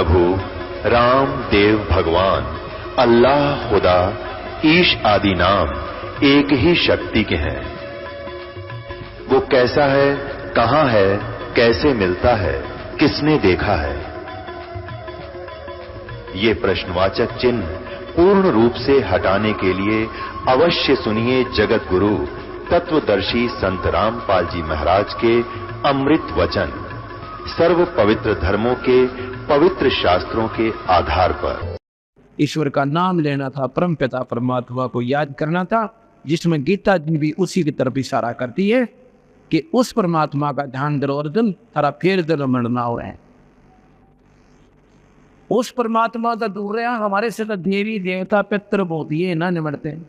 प्रभु राम देव भगवान अल्लाह खुदा ईश आदि नाम एक ही शक्ति के हैं। वो कैसा है, कहां है, कैसे मिलता है, किसने देखा है? ये प्रश्नवाचक चिन्ह पूर्ण रूप से हटाने के लिए अवश्य सुनिए जगत गुरु तत्वदर्शी संत रामपाल जी महाराज के अमृत वचन, सर्व पवित्र धर्मों के पवित्र शास्त्रों के आधार पर। ईश्वर का नाम लेना था, परम पिता परमात्मा को याद करना था, जिसमें गीता जी भी उसी की तरफ इशारा करती है कि उस परमात्मा का ध्यान करो अर्जुन, तारा फिर दिल मरना हो है। उस परमात्मा का दूर रहा, हमारे से तो देवी देवता पितर बहुत ये ना निमटते हैं।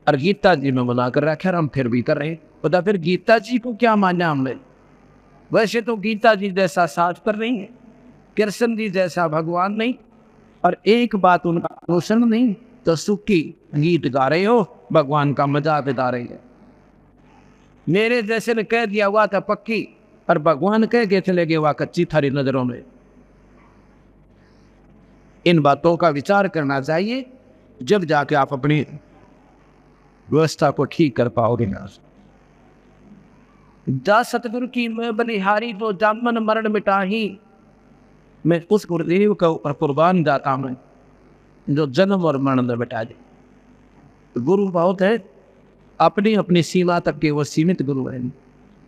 और गीता जी में बना कर रखा, हम फिर भी कर रहे। पता फिर गीता जी को क्या माना हमने? वैसे तो गीता जी जैसा शास्त्र नहीं है, कृष्ण जी जैसा भगवान नहीं, और एक बात उनका अनुसरण नहीं, तो सुखी गीत गा रहे हो, भगवान का मजाक उड़ा रहे हैं। मेरे जैसे ने कह दिया हुआ था पक्की, और भगवान कह के चले गए हुआ कच्ची थारी नजरों में। इन बातों का विचार करना चाहिए, जब जाके आप अपनी व्यवस्था को ठीक कर पाओगे। जा सतगुरु की मैं बलिहारी तो जामन मरण मिटाही, मैं उस गुरुदेव का ऊपर कुर्बान जाता हूं जो जन्म और मरण में मिटा दे। गुरु बहुत है, अपनी अपनी सीमा तक के वो सीमित गुरु हैं।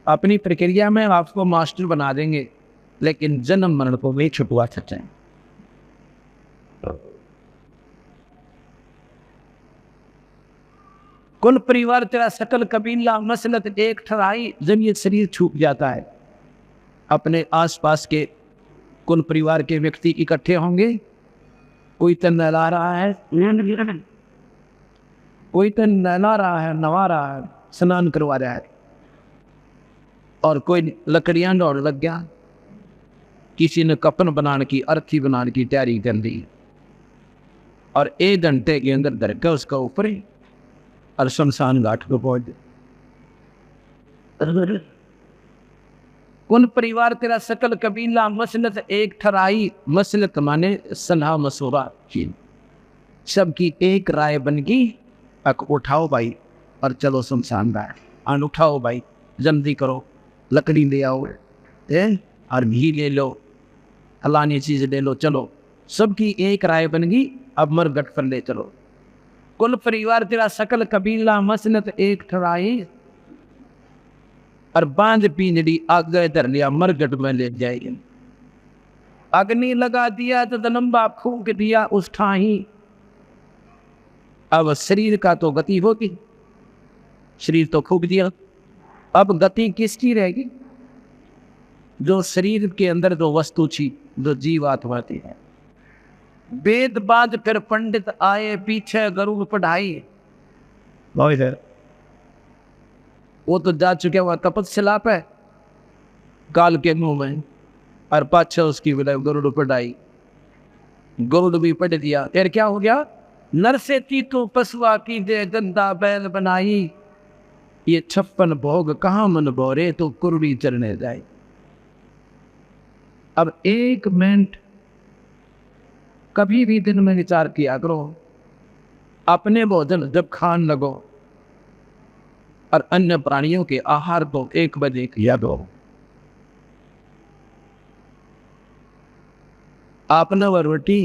अपनी प्रक्रिया में आपको मास्टर बना देंगे, लेकिन जन्म मरण को नहीं छुपवा सकते हैं। कुल परिवार तेरा सकल कबीला मसलत एक ठहराई, जब ये शरीर छूट जाता है, अपने आसपास के कुल परिवार के व्यक्ति इकट्ठे होंगे। कोई तो नहला रहा है, कोई तो नहला रहा है, नवा रहा है, स्नान करवा रहा है, और कोई लकड़ियां दौड़ लग गया, किसी ने कपन बनाने की, अर्थी बनाने की तैयारी कर दी, और 1 घंटे के अंदर धर के उसका ऊपर और शमशान घाट को पहुंच गए। कुल परिवार तेरा सकल कबीला मसलत एक ठहराई, मसलत माने सलाह मशवरा, सबकी एक राय बन गई। उठाओ भाई और चलो शमशान घाट, और उठाओ भाई जल्दी करो, लकड़ी ले आओ, और घी ले लो, फलानी चीज ले लो, चलो। सबकी एक राय बन गई, अब मरगट पर ले चलो। कुल परिवार तेरा सकल कबीला मसलत एक ठहराई, और बांध पिंजड़ी आगे धर लिया, मरगट में ले जाएगी। अग्नि लगा दिया तो दलम्बा फूंक दिया उस ठाही। अब शरीर का तो गति होगी, शरीर तो फूंक दिया, अब गति किसकी रहेगी? जो शरीर के अंदर जो वस्तु थी, जो जीवात्मा थी। वेद बाद फिर पंडित आए, पीछे गरुड़ पढ़ाई। वो तो जा चुके हुआ तपस्या पे काल के मुंह में, और पाछे उसकी विलय गरुड़ पढ़ाई। गरुड़ भी पढ़ दिया, फिर क्या हो गया? नर से तीतु पशुआ की दे गंदा बैल बनाई, ये 56 भोग कहाँ मन बोरे, तो कुरड़ी चरने जाए। अब 1 मिनट कभी भी दिन में विचार किया करो, अपने भोजन जब खान लगो और अन्य प्राणियों के आहार को 1 बजे किया दो। आपने वह रोटी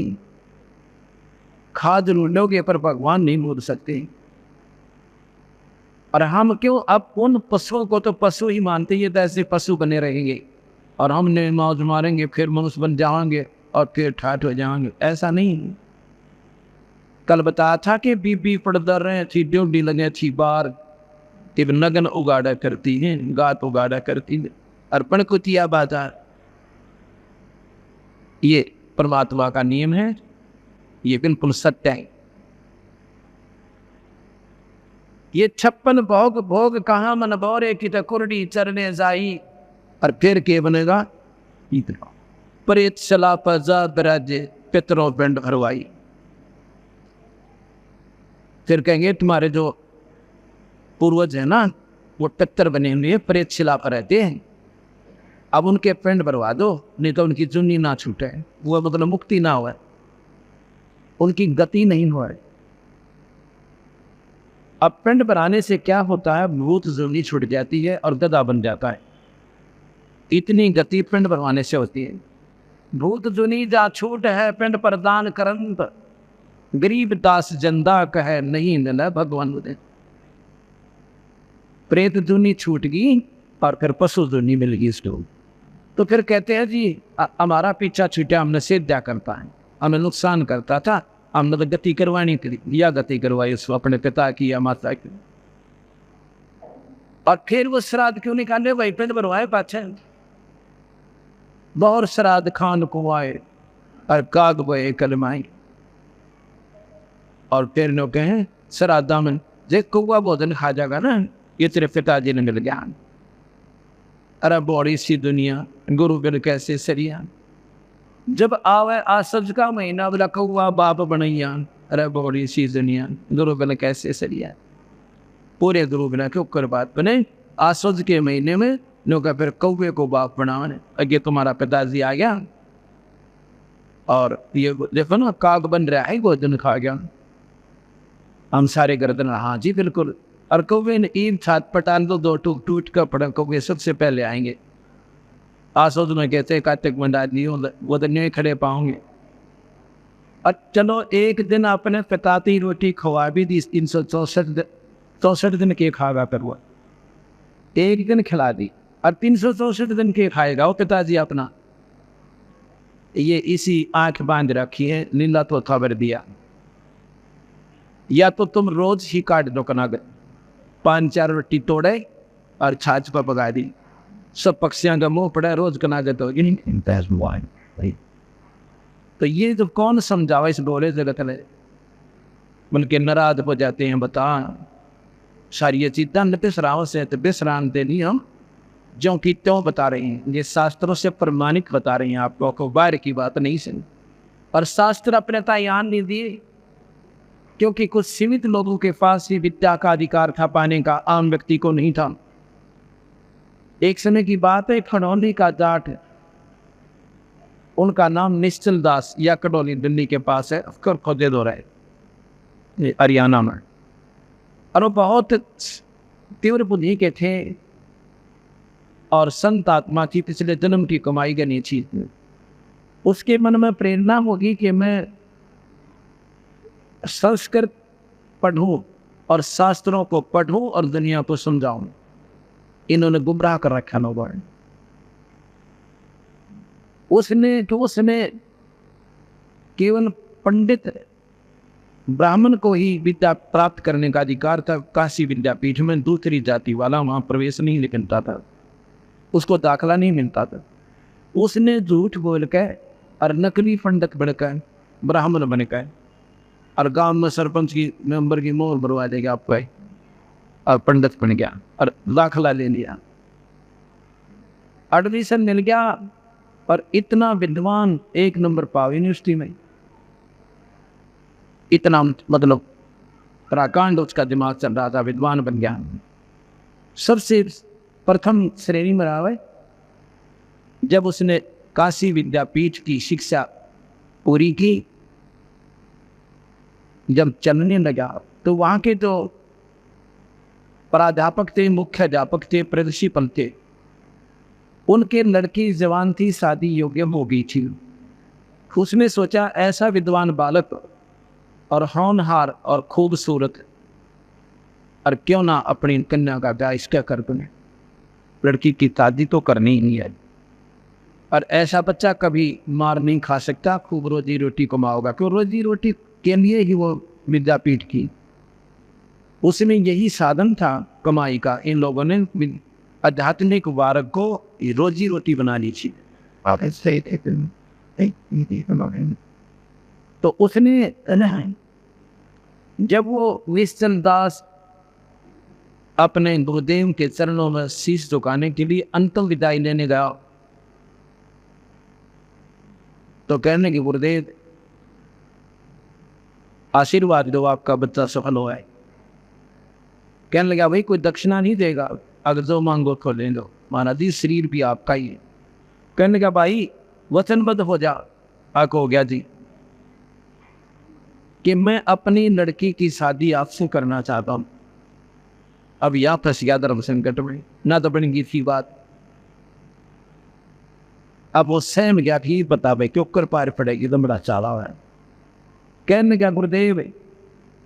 खा जरूर लोगे, पर भगवान नहीं बोल सकते। और हम क्यों अब उन पशुओं को तो पशु ही मानते हैं, तो ऐसे पशु बने रहेंगे, और हमने मौज मारेंगे, फिर मनुष्य बन जाएंगे, और फिर ठाठ हो जाएंगे। ऐसा नहीं। कल बताया था कि बीबी पड़दर रहे थी, ड्यूटी लगे थी बार, कि नगन उगाड़ा करती है, गात उगाड़ा करती है, अर्पण कुतिया बाजार। ये परमात्मा का नियम है, ये बिल्कुल सत्य है। ये 56 भोग भोग कहाँ मन बोरे की कुरडी चरने जाई, और फिर के बनेगा? इतना प्रेत सला पजा बराजे पितरों पिंड भरवाई। फिर कहेंगे तुम्हारे जो पूर्वज है ना, वो पितर बने हुए प्रेत शिला पर रहते हैं, अब उनके पिंड भरवा दो, नहीं तो उनकी जुन्नी ना छूटे, वो मतलब मुक्ति ना हो, उनकी गति नहीं हो। अब पिंड भराने से क्या होता है, भूत जुन्नी छूट जाती है और गधा बन जाता है। इतनी गति पिंड भरवाने से होती है। भूत जुनी जा छूट है पिंड प्रदान करंत, गरीब दास जंदा कहे नहीं न भगवान दे। प्रेत जुनी छूट गई और फिर पशु जुनी मिल गई इसको। तो फिर कहते हैं जी हमारा पीछा छूटा, हमने सेद्या करता है, हमें नुकसान करता था, हमने तो गति करवानी करी, या गति करवाई उसको अपने पिता की या माता की। और फिर वो श्राद्ध क्यों निकाले, वही पिंड भरवाए पाछे। बहुत श्राद्ध खान को आए और काग बे कलमाई, और फिर नो कहें श्राद्धा में जे कौआ भोजन खा जाएगा ना, ये तेरे पिताजी ने मिल गया। अरे बड़ी सी दुनिया, गुरु बिन कैसे सरिया। जब आवे आसज का महीना, बोला कौआ बाप बनैया। अरे बड़ी सी दुनिया, गुरु बिन कैसे सरिया। पूरे गुरु बिना क्यों कर बात बने। आसज के महीने में लोग फिर कौवे को बाप बनाने, अगे तुम्हारा पिताजी आ गया और ये देखो ना काग बन रहा है, भोजन खा गया। हम सारे गर्दन, हाँ जी बिल्कुल। और कौवे ने ईद छात पटान दो टूट टूट कर पड़ा, कौवे सबसे पहले आएंगे। आसोद में कहते कार्तिक मंडा नहीं हो, वो तो नहीं खड़े पाओगे। और चलो एक दिन अपने पिता की रोटी खवा भी दी, 364 दिन के खागा कर हुआ, एक दिन खिला दी, और 364 दिन के खाएगा वो पिताजी अपना। ये इसी आंख बांध रखी है, नीला तो खबर दिया। या तो तुम रोज ही काट दो कनागर, 5-4 रोटी तोड़े और छाछ पर पका दी, सब पक्षियों का मुंह पड़ा रोज कनागर तो तो ये तो कौन समझावा इस बोले जगत में, मन के नाराज हो जाते हैं। बता सारी चीज़ा न बिसराव से तो बिसरानते नहीं हम, जो कि त्यों बता रहे हैं, ये शास्त्रों से प्रमाणिक बता रहे हैं आपको, को बाहर की बात नहीं सुनी। और शास्त्र अपने तैयार नहीं दिए, क्योंकि कुछ सीमित लोगों के पास ही विद्या का अधिकार था पाने का, आम व्यक्ति को नहीं था। एक समय की बात है, खड़ौली का जाट, उनका नाम निश्चल दास या कटौली दिल्ली के पास है, अफकर खोदे दो रहे हरियाणा में। और वो बहुत तीव्र बुद्धि के थे और संत आत्मा की, पिछले जन्म की कमाई करनी थी। उसके मन में प्रेरणा होगी कि मैं संस्कृत पढ़ूं और शास्त्रों को पढ़ूं और दुनिया को समझाऊं। इन्होंने गुमराह कर रखा लोगों ने। उसने केवल पंडित ब्राह्मण को ही विद्या प्राप्त करने का अधिकार था। काशी विद्यापीठ में दूसरी जाति वाला वहां प्रवेश नहीं मिलता था, उसको दाखला नहीं मिलता था। उसने झूठ बोल के और नकली पंडित बनकर ब्राह्मण बनकर और गांव में सरपंच की मेंबर की मोहर भरवा देगा आपको, और पंडित बन गया और दाखला ले लिया, एडमिशन मिल गया और इतना विद्वान, 1 नंबर पाओ यूनिवर्सिटी में। इतना मतलब प्राकांड उसका दिमाग चल रहा था, विद्वान बन गया। सबसे प्रथम श्रेणी में रहा है। जब उसने काशी विद्यापीठ की शिक्षा पूरी की, जब चलने लगा तो वहाँ के तो प्राध्यापक थे, मुख्य अध्यापक थे, प्रिंसिपल थे, उनके लड़की जवान थी, शादी योग्य हो गई थी। उसने सोचा ऐसा विद्वान बालक और होनहार और खूबसूरत, और क्यों ना अपनी कन्या का ब्याह इसका कर दूं। लड़की की शादी तो करनी ही नहीं है, और ऐसा बच्चा कभी मार नहीं खा सकता, खूब रोजी रोटी कमाओगा, क्यों रोजी रोटी के लिए ही वो विद्यापीठ की, उसमें यही साधन था कमाई का। इन लोगों ने आध्यात्मिक वारक को रोजी रोटी बना ली थी। तो उसने जब वो निश्चल दास अपने गुरुदेव के चरणों में शीश झुकाने के लिए अंतिम विदाई लेने गया, तो कहने की गुरुदेव आशीर्वाद दो, आपका बच्चा सफल हुआ है। कहने लगा भाई कोई दक्षिणा नहीं देगा, अगर जो मांगो तो ले लो, महाराज जी शरीर भी आपका ही है, कहने का भाई वचनबद्ध हो जा। आक हो गया जी कि मैं अपनी लड़की की शादी आपसे करना चाहता हूं। अब या फंस गया धर्म संकट में, ना तो बनेगी थी बात। अब वो सहम गया कि बता भाई क्यों कर पार पड़ेगी, तो बड़ा चाला है। कहने का गुरुदेव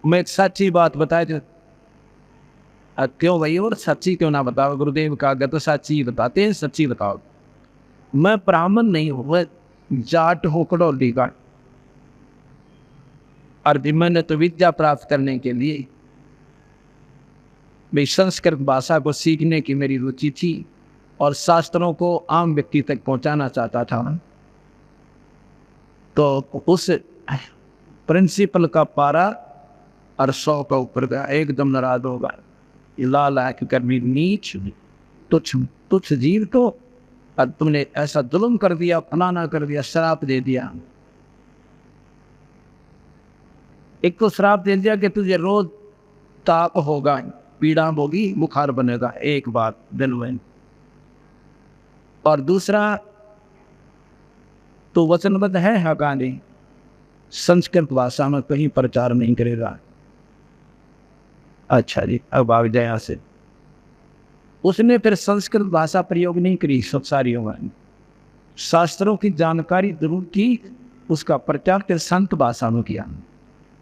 मैं एक सच्ची बात बताए थे। क्यों भाई, और सच्ची क्यों ना बताओ? गुरुदेव का गत तो सच्ची बताते हैं, सच्ची बताओ। मैं ब्राह्मण नहीं हूं, मैं जाट हूं कड़ौली का, और मैंने तो विद्या प्राप्त करने के लिए भाई संस्कृत भाषा को सीखने की मेरी रुचि थी और शास्त्रों को आम व्यक्ति तक पहुंचाना चाहता था। तो उस प्रिंसिपल का पारा और 100 का ऊपर गया, एकदम नाराज होगा। लाल आंख कर भी नीच तुच्छ तुच्छ जीव तो, और तुमने ऐसा जुल्म कर दिया, फलाना कर दिया, श्राप दे दिया। एक तो श्राप दे दिया कि तुझे रोज ताप होगा, पीड़ा होगी, बुखार बनेगा एक बार दिन में, और दूसरा तो वचनबद्ध है हकानी संस्कृत भाषा में कहीं प्रचार नहीं करेगा। अच्छा जी, अब आ जाए यहां से। उसने फिर संस्कृत भाषा प्रयोग नहीं करी सब सारियों में, शास्त्रों की जानकारी जरूर की, उसका प्रचार फिर संत भाषा में किया।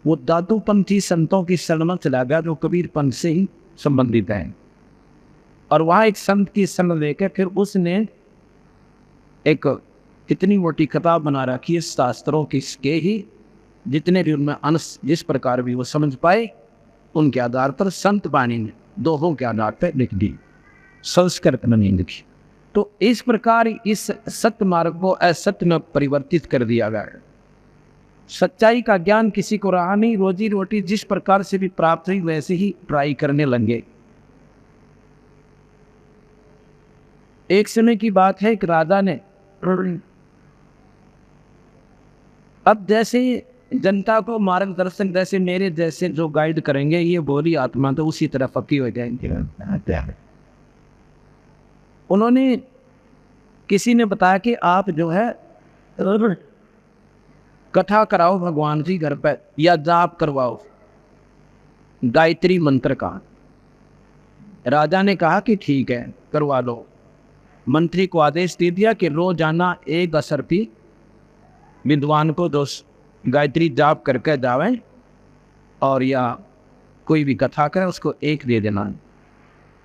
वो दादूपंथी संतों की शरण में चला गया जो कबीरपंथ से ही संबंधित हैं, और वहां एक संत की शरण लेकर फिर उसने एक इतनी मोटी किताब बना रखी है शास्त्रों की के ही जितने भी उनमें अंश जिस प्रकार भी वो समझ पाए उनके आधार पर संत वाणी ने दोहों के आधार पर लिख दी, संस्कृत में नहीं लिखी। तो इस प्रकार इस सत्य मार्ग को असत्य में परिवर्तित कर दिया गया। सच्चाई का ज्ञान किसी को रहा नहीं, रोजी रोटी जिस प्रकार से भी प्राप्त हुई वैसे ही ट्राई करने लगे। एक समय की बात है, एक राजा ने अब जैसे जनता को मार्गदर्शन जैसे मेरे जैसे जो गाइड करेंगे ये बोली आत्मा, तो उसी तरह पक्की हो जाएंगे। उन्होंने किसी ने बताया कि आप जो है कथा कराओ भगवान जी घर पर, या जाप करवाओ गायत्री मंत्र का। राजा ने कहा कि ठीक है करवा लो। मंत्री को आदेश दे दिया कि रोजाना एक असरपी विद्वान को 2 गायत्री जाप करके जावे, और या कोई भी कथा करे उसको 1 दे देना,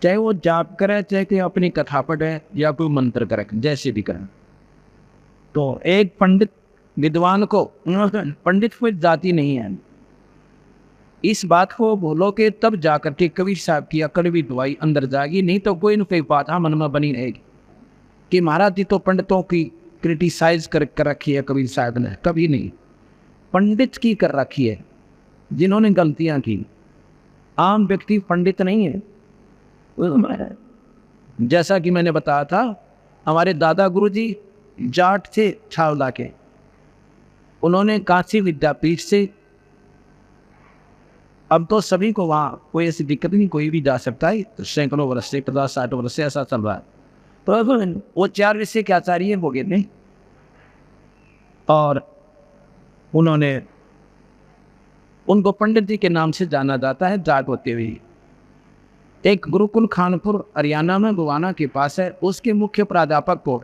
चाहे वो जाप करे चाहे कि अपनी कथा पढ़े या कोई मंत्र करे, जैसे भी करे। तो एक पंडित विद्वान को, पंडित कोई जाति नहीं है, इस बात को बोलो कि तब जाकर के कबीर साहब की कड़वी दवाई अंदर जाएगी, नहीं तो कोई न कोई बात मन में बनी रहेगी कि महाराज जी तो पंडितों की क्रिटिसाइज कर रखी है कबीर साहब ने। कभी नहीं, पंडित की कर रखी है जिन्होंने गलतियां की, आम व्यक्ति पंडित नहीं है। जैसा कि मैंने बताया था, हमारे दादा गुरुजी जाट थे छावला के, उन्होंने काशी विद्यापीठ से, अब तो सभी को वहाँ कोई ऐसी दिक्कत नहीं, कोई भी जा सकता है, तो सैकड़ों वर्ष से 50-60 वर्ष से ऐसा चल रहा है। तो वो 4 विषय के आचार्य हो गए थे, और उन्होंने उनको पंडित जी के नाम से जाना जाता है जाट होते हुए। एक गुरुकुल खानपुर हरियाणा में गुवाना के पास है, उसके मुख्य प्राध्यापक को,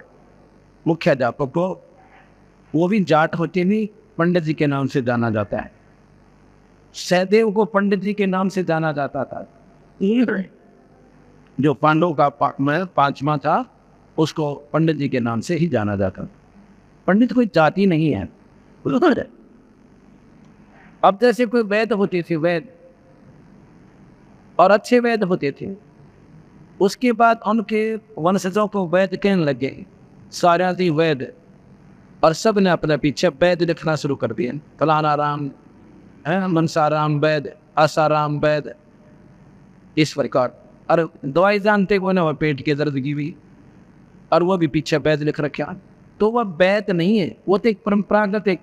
मुख्य अध्यापक को, वो भी जाट होते हुए पंडित जी के नाम से जाना जाता है। सहदेव को पंडित जी के नाम से जाना जाता था। जो पांडव का 5वां था उसको पंडित जी के नाम से ही जाना जाता। पंडित कोई जाति नहीं है। अब जैसे कोई वैद होते थे, वैद और अच्छे वैद होते थे, उसके बाद उनके वंशजों को वैद कहने लगे, सारा थी वैद, और सब ने अपने पीछे वैद लिखना शुरू कर दिया। फलाना राम है, मनसाराम वैद, आसाराम वैद, इस प्रकार। और दवाई जानते को ना, पेट के दर्द की भी, और वो भी पीछे वैद लिख रखा। तो वह वैद नहीं है, वो तो एक परंपरागत एक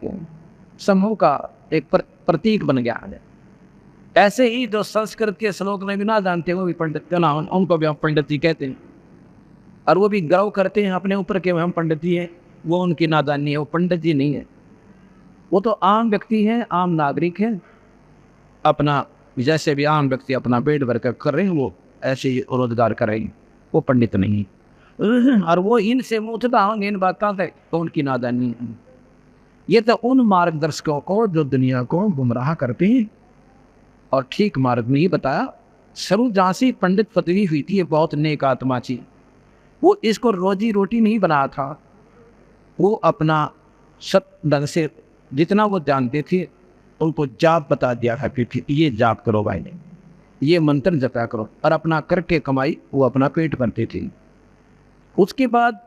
समूह का एक प्रतीक बन गया है। ऐसे ही जो संस्कृत के श्लोक में भी ना जानते वो भी पंडित का नाम, उनको भी हम पंडित जी कहते हैं। और वो भी गर्व करते हैं अपने ऊपर के हम पंडित जी हैं। वो उनकी नादानी है, वो पंडित जी नहीं है, वो तो आम व्यक्ति हैं, आम नागरिक हैं। अपना जैसे भी आम व्यक्ति अपना पेट भर कर रहे हैं, वो ऐसे ही रोजगार कर रहे हैं, वो पंडित नहीं। और वो इनसे मुँहता होंगे इन बातों से, तो उनकी नादानी है। ये तो उन मार्गदर्शकों को जो दुनिया को गुमराह करते हैं और ठीक मार्ग नहीं बताया। स्वरूप झांसी पंडित पदवी हुई थी, ये बहुत नेक आत्मा थी। वो इसको रोजी रोटी नहीं बनाया था, वो अपना सत ढंग से जितना वो जानते थे उनको जाप बता दिया करती थी, ये जाप करो भाई, ये मंत्र जपा करो, और अपना करके कमाई वो अपना पेट भरते थे। उसके बाद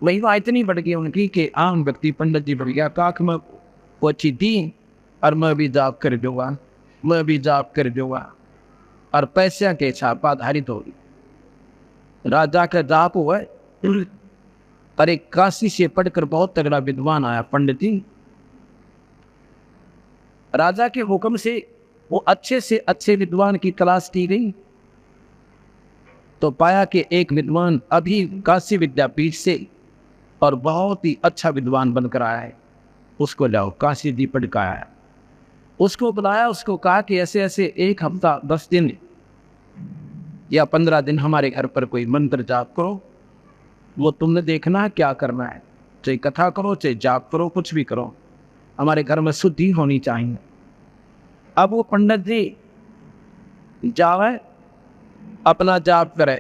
महिमा इतनी बढ़ गई उनकी कि आम व्यक्ति पंडित जी बढ़ गया, काख में पहुंची थी और मैं भी जाप कर दूंगा, मैं भी जाप कर दूंगा, और पैसे के छाप आधारित हो गई। राजा का जाप हुआ, और एक काशी से पढ़कर बहुत तगड़ा विद्वान आया पंडित जी। राजा के हुक्म से वो अच्छे से अच्छे विद्वान की तलाश की गई, तो पाया कि एक विद्वान अभी काशी विद्यापीठ से और बहुत ही अच्छा विद्वान बनकर आया है, उसको लाओ। काशी जी पढ़ कर आया, उसको बुलाया, उसको कहा कि ऐसे ऐसे 1 हफ्ता 10 दिन या 15 दिन हमारे घर पर कोई मंत्र जाप करो, वो तुमने देखना है क्या करना है, चाहे कथा करो चाहे जाप करो, कुछ भी करो, हमारे घर में शुद्धि होनी चाहिए। अब वो पंडित जी जावे अपना जाप करे,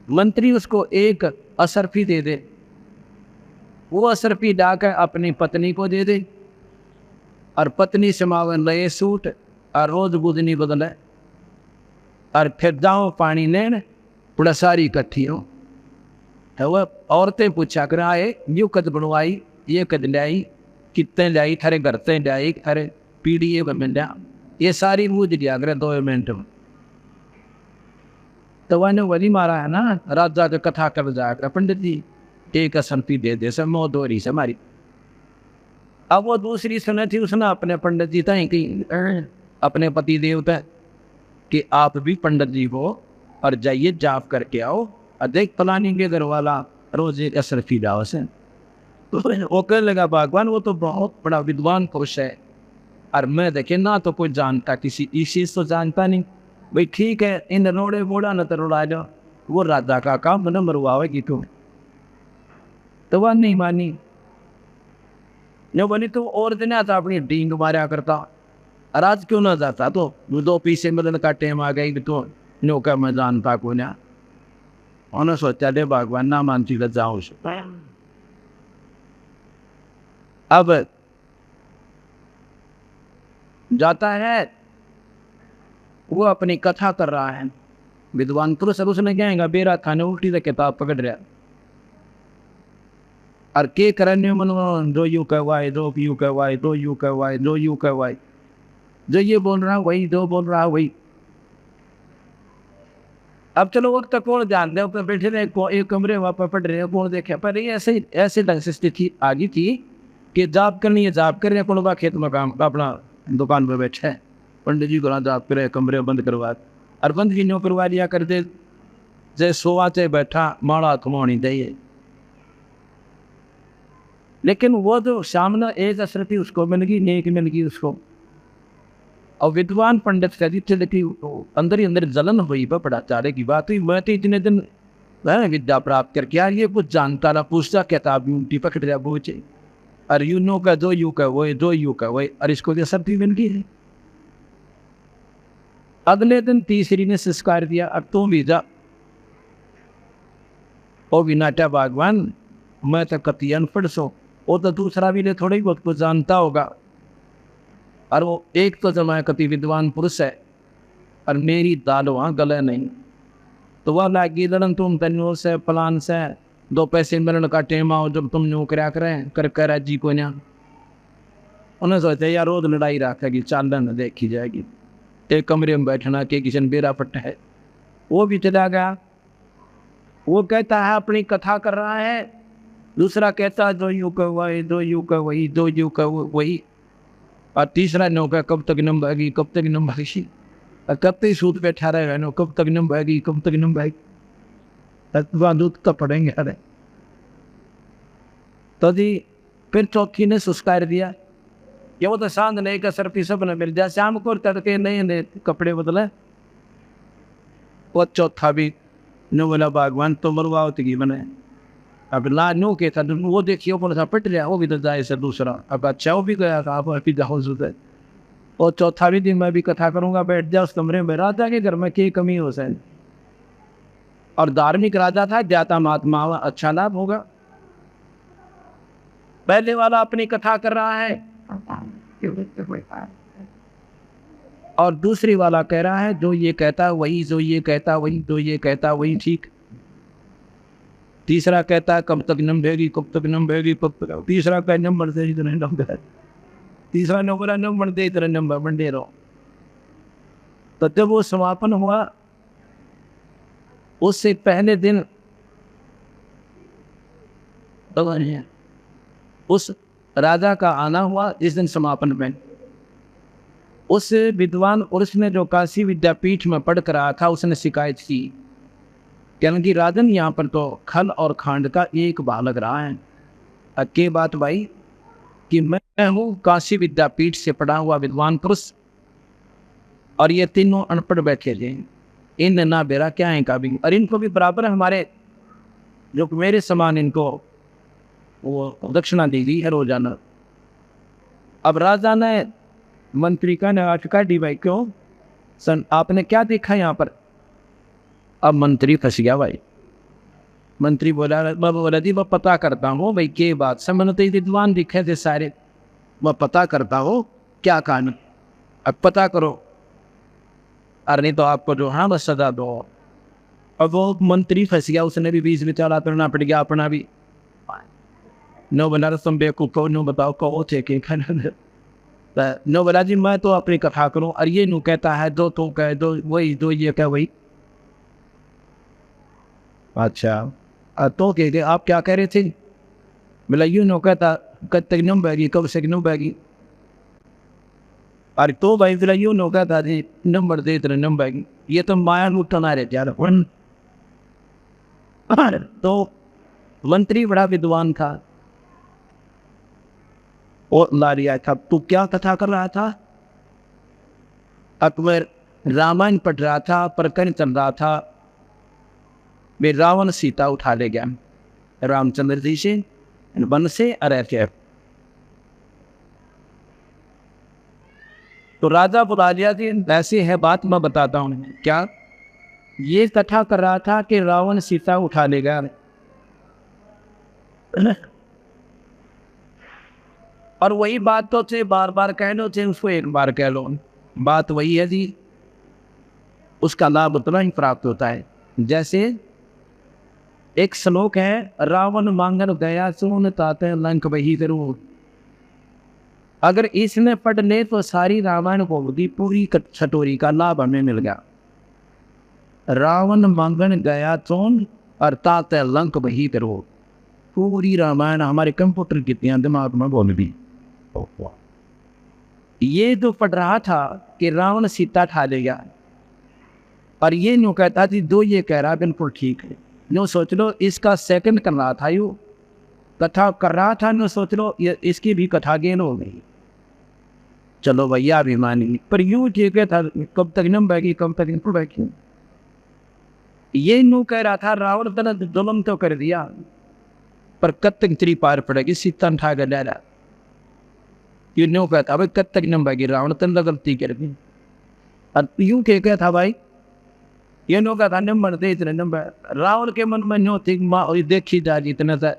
मंत्री उसको एक असरफी दे दे, वो असरफी डाकर अपनी पत्नी को दे दे, और पत्नी समावे नए सूट और रोज बुधनी बदले, और फिर जाओ पानी लेने, पूरा सारी इकट्ठी हो। वह औरतें पूछा कर आए, यू कद बनवाई, ये कद लाई, कितने लाई, थारे घर से लाई, थारे पीढ़ी मिल जा, ये सारी बूझ लिया करे 2 मिनट में। तो वह वही मारा है ना, राजा का कथा कर जाकर पंडित जी एक असरफी दे दे से मो दोहरी से मारी। अब वो दूसरी सुने थी, उसने अपने पंडित जी तय की, अपने पति देवता कि आप भी पंडित जी हो और जाइए जाप करके आओ, और देख फलानी के घर वाला रोज एक असरफी डाओ से। तो वो कहने लगा भगवान वो तो बहुत बड़ा विद्वान पुरुष है, और मैं देखे ना तो कोई जानता किसी इस चीज तो जानता नहीं, भाई ठीक है इन रोड़े बोड़ा न तो रोड़ा जाओ, वो राजा का काम न मरवाएगी तुम। तो वह नहीं मानी, जो बोली तो और दिन आता अपनी डींग मारा करता, और आज क्यों ना जाता, तो 2 पीसे मिलन का टेम आ गई तो नो का मैं जानता को ना, उन्होंने सोचा दे भगवान ना मानती तो जाऊं। अब जाता है, वो अपनी कथा कर रहा है, विद्वान पुरुष, उसने कहेगा बेरा खाने उल्टी से किताब पकड़ रहा, और के करने मन जो यू कहवाए, जो यू कहवाए, जो यू कहवाए, जो यू कहवाए, जो ये बोल रहा वही, जो बोल रहा वही। अब चलो वक्त कौन जानते हैं, ऊपर बैठे रहे एक कमरे वहाँ पर पढ़ रहे हैं, कौन देखे, पर ये ऐसे ढंग से स्थिति आ गई थी कि जाप करनी है, जाप कर रहे हैं, कौन खेत में काम अपना दुकान पर बैठे है, पंडित जी को जाप करे, कमरे बंद करवा, और बंद भी न्यों करवा लिया कर दे, जैसे सोवा चाहे बैठा माड़ा थमानी चाहिए। लेकिन वो जो सामने एक असर थी उसको मिल गई, नेक मिल गई उसको, और विद्वान पंडित का जितने अंदर ही अंदर जलन हुई, बड़ा चारे की बात हुई, मैं तो इतने दिन विद्या प्राप्त करके यार ये कुछ जानता ना, पूछता किताब यूटी पकड़ रहा बोचे, और यू नो का जो यू का वो, जो यू का वो, और इसको ये सब भी मिल गई है। अगले दिन तीसरी ने संस्कार दिया, अब तुम भी जा। ओ विनाटा भगवान मैं तो कति अनपढ़ सो, वो तो दूसरा भी ने थोड़ी बहुत कुछ जानता होगा, और वो एक तो जमा कति विद्वान पुरुष है, और मेरी दाल वहाँ गले नहीं, तो वह लागी लड़न तुम तन्यों से प्लान से 2 पैसे मिलने का टेम आओ, जब तुम न्यू करा करें कर जी को ना, उन्हें सोचा यार रोज लड़ाई रखेगी, चालन देखी जाएगी, एक कमरे में बैठना के किशन बेरा पट्टा है। वो भी चला गया, वो कहता है अपनी कथा कर रहा है, दूसरा कहता है 2 यू का वही, 2 यू का वही, 2 यू का वही, और तीसरा नौका कब तक नंबेगी, कब तक नंबेगी। कब तक सूत पे ठहरे रहने, कब तक नम बहेगी, कब तक नम बहेगी, दूध तो पड़ेंगे। अरे तो जी फिर चौथी ने सुस्कार दिया, ये वो तो सांध नहीं का सर पी सब न मिल जाए, शाम को तड़के नहीं कपड़े बदले। वो चौथा भी नो बोला भगवान तो मरवाओ की बने। अब ला नो के था वो देखिए वो सा पट रहा, वो भी तो जाए से दूसरा। अब अच्छा वो भी गया था, आप अभी जाओ सुधर। और चौथा भी दिन मैं भी कथा करूंगा, बैठ जाओ उस कमरे में। राजा के घर में क्या कमी हो सके, और धार्मिक राजा था, ज्ञाता महात्मा, अच्छा लाभ होगा। पहले वाला अपनी कथा कर रहा है और दूसरी वाला कह रहा है जो ये कहता वही, जो ये कहता वही, जो ये कहता वही ठीक। तीसरा कहता है कब तक नम भेगी, कब तक नम भेगी, कब तक। तीसरा कह नंबर दे इतने नंबर, तीसरा नंबर नंबर दे इतने नंबर बंडे रहो। तो जब वो समापन हुआ उससे पहले दिन तो उस राजा का आना हुआ जिस दिन समापन में। उस विद्वान पुरुष ने जो काशी विद्यापीठ में पढ़ कर आया था उसने शिकायत की, क्योंकि राजन यहाँ पर तो खल और खांड का एक भाग लग रहा है। अक्के बात भाई कि मैं हूँ काशी विद्यापीठ से पढ़ा हुआ विद्वान पुरुष और ये तीनों अनपढ़ बैठे थे, इन ना बेरा क्या है का भी, और इनको भी बराबर हमारे जो मेरे समान इनको वो दक्षिणा दी गई है रोजाना। अब राजा ने मंत्री का नाटका डी भाई क्यों सन आपने क्या देखा यहाँ पर। अब मंत्री फंस गया भाई। मंत्री बोला जी मैं पता करता हूँ भाई क्या बात, समझते विद्वान दिखे थे सारे, मैं पता करता हूँ क्या कानून, अब पता करो, अरे नहीं तो आपको जो हाँ बस सजा दो। अब वो मंत्री फंस गया, उसने भी बीच में चला करना पड़ गया अपना भी। नो बना तुम बेवकूफ नो बताओ कहो थे कि नो बोला जी मैं तो अपनी कथा करूं, और ये नू कहता है दो तो कह दो वही, दो ये कह वही। अच्छा तो कह दे आप क्या कह रहे थे, बोला यूं नो कहता कब तक नम बैगी, कब से नम बैगी। अरे तो भाई बोला यूं नो कहता जी नंबर दे तेरे नम बैगी, ये तो माया लुटना रहे यार। तो मंत्री बड़ा विद्वान था, और ला रिया था, तू क्या कथा कर रहा था। अकबर रामायण पढ़ रहा था, प्रकरण चल रहा था, वे रावण सीता उठा ले गया रामचंद्र जी से वन से अरे के। तो राजा बुला लिया जी ऐसी है बात मैं बताता हूँ क्या। ये कथा कर रहा था कि रावण सीता उठा ले गया, और वही बात तो थे बार बार कह लो थे, उसको एक बार कह लो, बात वही है जी, उसका लाभ उतना ही प्राप्त होता है। जैसे एक श्लोक है, रावण मांगन गया सुन ताते लंक बही जरूर। अगर इसने पढ़ ले तो सारी रामायण को पूरी छटोरी का लाभ हमें मिल गया। रावण मांगन गया सोन और ताते लंक बही जरूर, पूरी रामायण हमारे कंप्यूटर की दिमाग में बोल दी। ये जो पढ़ रहा था कि रावण सीता ठा ले गया, और ये न्यू कहता थी दो ये कह रहा बिल्कुल ठीक है। नो सोच लो इसका सेकंड कर रहा था, यू कथा कर रहा था, नो सोच लो इसकी भी कथा गेन हो गई। चलो भैया अभिमानी, पर यूं ठीक है था कब तक नम बैगी, कब तक न बैगी। ये न्यू कह रहा था रावण तना जुल्म तो कर दिया, पर कब तक तेरी पार पड़ेगी, सीता ठा कर ले रहा। ये न्यू कहता भाई कब तक नम बैगी, रावण तन गलती कर दी। और यूं क्या था भाई, ये नो का था नंबर दे इतने नंबर। रावण के मन में नो थी माँ और देखी जाएगी इतना सा